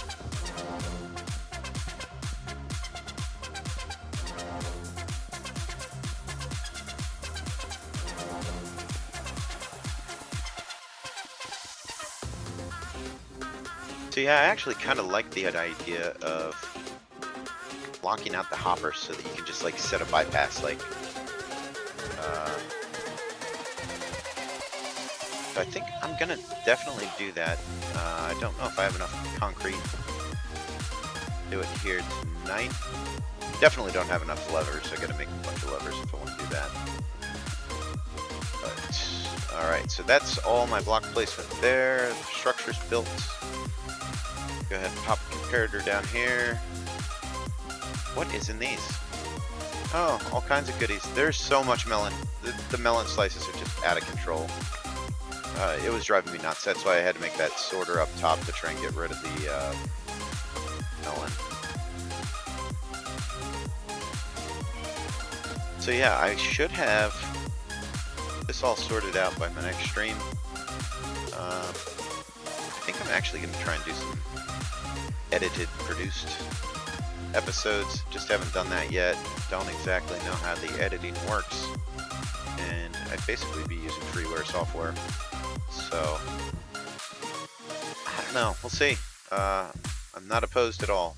So yeah, I actually kind of like the idea of blocking out the hoppers so that you can just like set a bypass. Like, so I think I'm gonna definitely do that. I don't know if I have enough concrete to do it here tonight. Definitely don't have enough levers, so I gotta make a bunch of levers if I want to do that. But all right, so that's all my block placement there. The structure's built. Go ahead and pop a comparator down here. What is in these? Oh, all kinds of goodies. There's so much melon. The melon slices are just out of control. It was driving me nuts. That's why I had to make that sorter up top to try and get rid of the melon. So yeah, I should have this all sorted out by my next stream. I think I'm actually going to try and do some edited, produced episodes. Just haven't done that yet. Don't exactly know how the editing works. And I'd basically be using freeware software. So, I don't know. We'll see. I'm not opposed at all.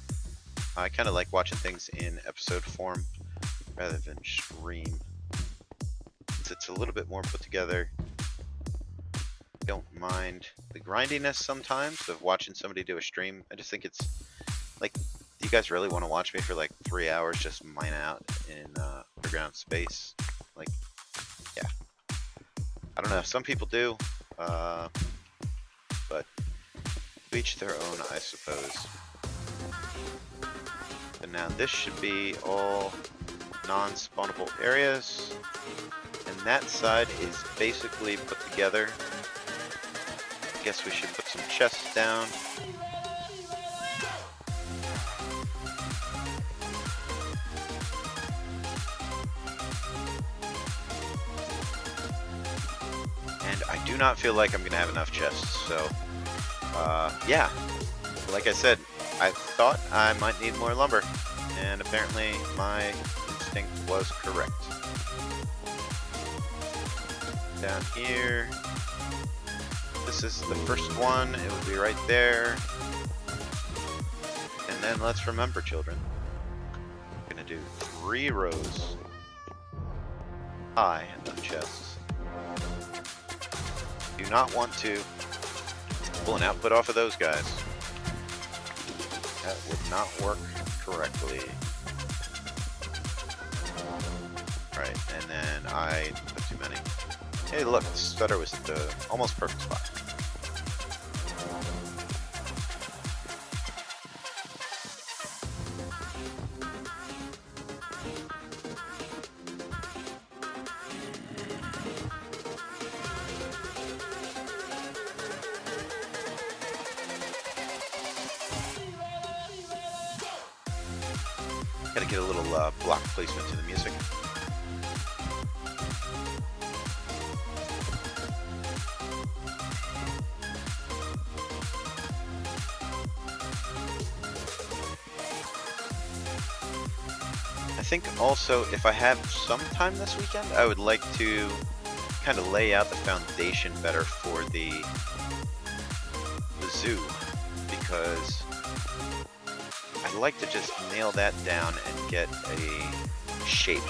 I kind of like watching things in episode form rather than stream. It's a little bit more put together. Don't mind the grindiness sometimes of watching somebody do a stream. I just think it's like, do you guys really want to watch me for like 3 hours just mine out in underground space? Like, yeah. I don't know. Some people do, but to each their own, I suppose. And now this should be all non-spawnable areas, and that side is basically put together. I guess we should put some chests down. And I do not feel like I'm going to have enough chests, so yeah, like I said, I thought I might need more lumber, and apparently my instinct was correct. Down here, this is the first one, it would be right there. And then let's remember, children, we're going to do 3 rows high of chests. Do not want to pull an output off of those guys. That would not work correctly. Right, and then I put too many. Hey, look, the stutter was at the almost perfect spot. Gotta get a little block placement to the music. I think also, if I have some time this weekend, I would like to kind of lay out the foundation better for the zoo, because I'd like to just nail that down and get a shape.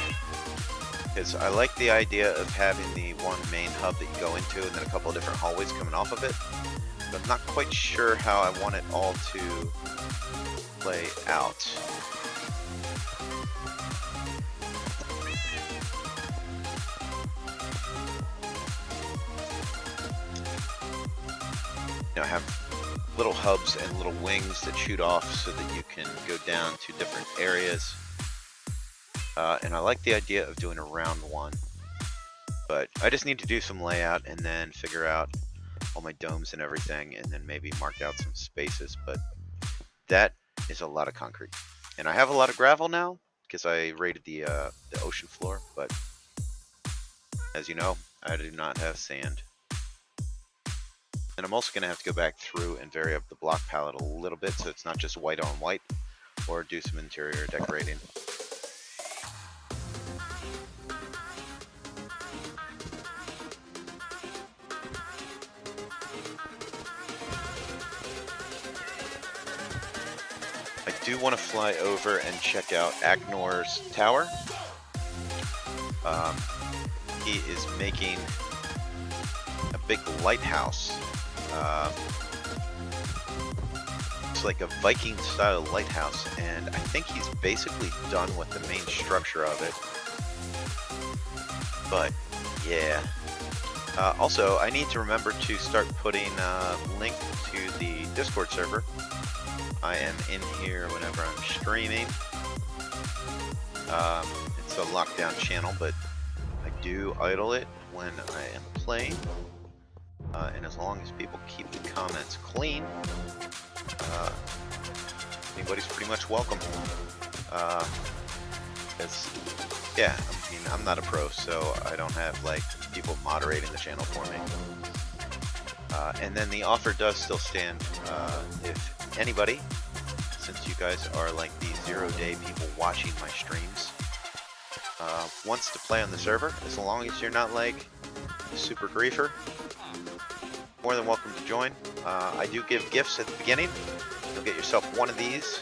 Because I like the idea of having the one main hub that you go into and then a couple of different hallways coming off of it. But I'm not quite sure how I want it all to play out. have little hubs and little wings that shoot off so that you can go down to different areas. And I like the idea of doing a round one, but I just need to do some layout and then figure out all my domes and everything, and then maybe mark out some spaces. But that is a lot of concrete, and I have a lot of gravel now because I raided the ocean floor. But as you know, I do not have sand. And I'm also going to have to go back through and vary up the block palette a little bit so it's not just white on white, or do some interior decorating. I do want to fly over and check out Agnor's tower. He is making a big lighthouse. It's like a Viking style lighthouse, and I think he's basically done with the main structure of it. But yeah, also I need to remember to start putting a link to the Discord server. I am in here whenever I'm streaming. It's a lockdown channel, but I do idle it when I am playing. And as long as people keep the comments clean, anybody's pretty much welcome. Yeah, I mean, I'm not a pro, so I don't have like people moderating the channel for me. And then the offer does still stand if anybody, since you guys are like the 0-day people watching my streams, wants to play on the server, as long as you're not like a super griefer, more than welcome to join. I do give gifts at the beginning. You'll get yourself one of these.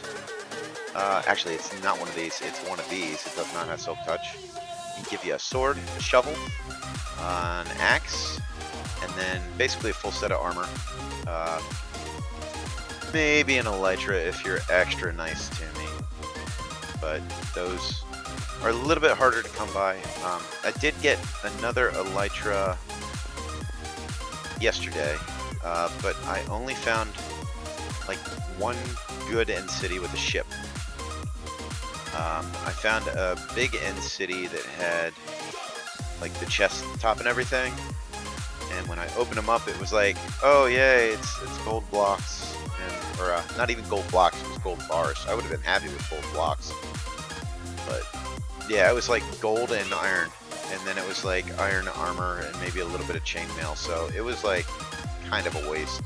Actually, it's not one of these, it's one of these. It does not have silk touch. We give you a sword, a shovel, an axe, and then basically a full set of armor. Maybe an elytra if you're extra nice to me. But those are a little bit harder to come by. I did get another elytra yesterday, but I only found like one good end city with a ship. I found a big end city that had like the chest top and everything, and when I opened them up, it was like, oh yay, it's gold blocks, and or not even gold blocks, it was gold bars. I would have been happy with gold blocks, but yeah, it was like gold and iron, and then it was like iron armor and maybe a little bit of chainmail, so it was like kind of a waste.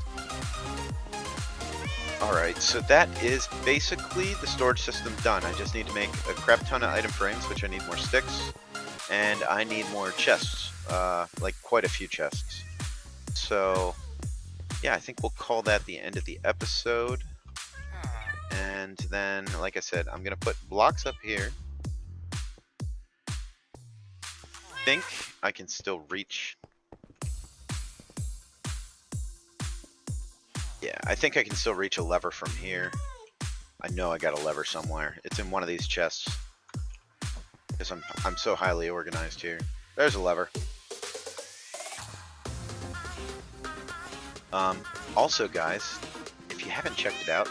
Alright, so that is basically the storage system done. I just need to make a crap ton of item frames, which I need more sticks, and I need more chests, like quite a few chests. So yeah, I think we'll call that the end of the episode. And then, like I said, I'm gonna put blocks up here. I think I can still reach. Yeah, I think I can still reach a lever from here. I know I got a lever somewhere. It's in one of these chests, because I'm so highly organized here. There's a lever. Also, guys, if you haven't checked it out,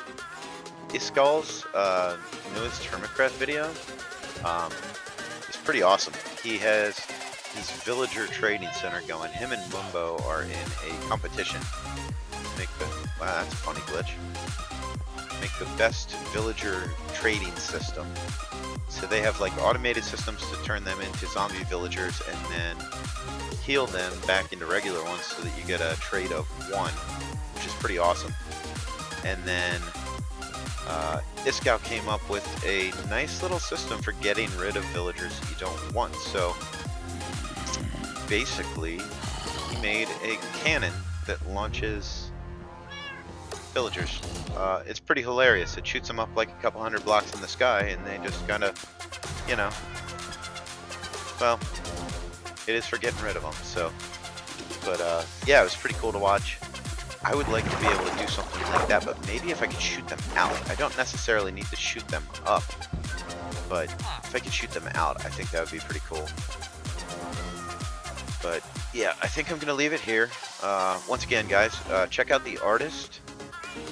Iskal's newest Hermitcraft video is pretty awesome. He has his villager trading center going. Him and Mumbo are in a competition. Wow, that's a funny glitch. Make the best villager trading system. So they have like automated systems to turn them into zombie villagers and then heal them back into regular ones so that you get a trade of 1, which is pretty awesome. And then Iskal came up with a nice little system for getting rid of villagers that you don't want. So basically, he made a cannon that launches villagers. It's pretty hilarious. It shoots them up like a couple hundred blocks in the sky, and they just kind of, you know, well, it is for getting rid of them. So, but yeah, it was pretty cool to watch. I would like to be able to do something like that, but maybe if I could shoot them out. I don't necessarily need to shoot them up, but if I could shoot them out, I think that would be pretty cool. But yeah, I think I'm gonna leave it here. Once again, guys, check out the artist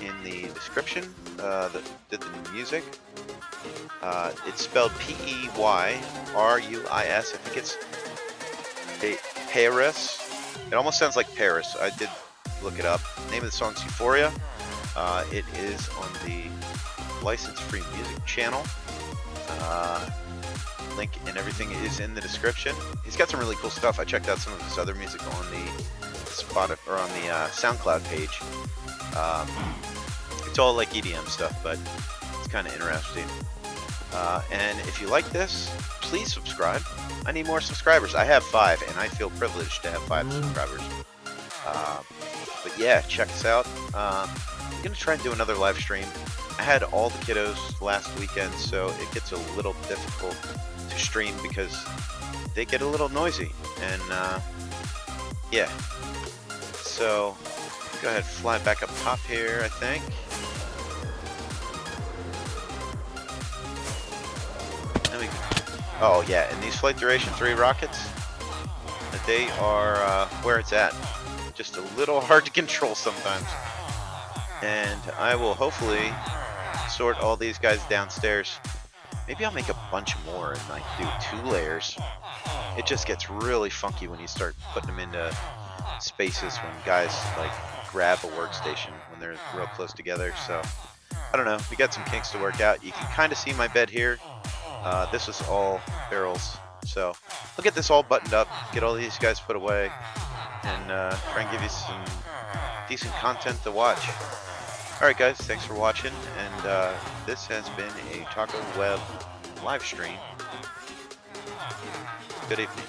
in the description that did the music. It's spelled Peyruis. I think it's Paris. It almost sounds like Paris. I did look it up. The name of the song's Euphoria. It is on the license-free music channel. Link and everything is in the description. He's got some really cool stuff. I checked out some of his other music on the SoundCloud page. It's all like EDM stuff, but it's kind of interesting. And if you like this, please subscribe. I need more subscribers. I have 5, and I feel privileged to have 5 subscribers. But yeah, check us out. I'm gonna try and do another live stream. I had all the kiddos last weekend, so it gets a little difficult to stream because they get a little noisy. And yeah, so go ahead, fly back up top here, I think. There we go. Oh yeah, and these Flight Duration 3 rockets, they are where it's at. Just a little hard to control sometimes. And I will hopefully sort all these guys downstairs. Maybe I'll make a bunch more and like do 2 layers. It just gets really funky when you start putting them into spaces when guys like grab a workstation when they're real close together. So I don't know, we got some kinks to work out. You can kind of see my bed here. This is all barrels, so I'll get this all buttoned up, get all these guys put away, and try and give you some decent content to watch. Alright guys, thanks for watching, and this has been a Tacoweb live stream. Good evening.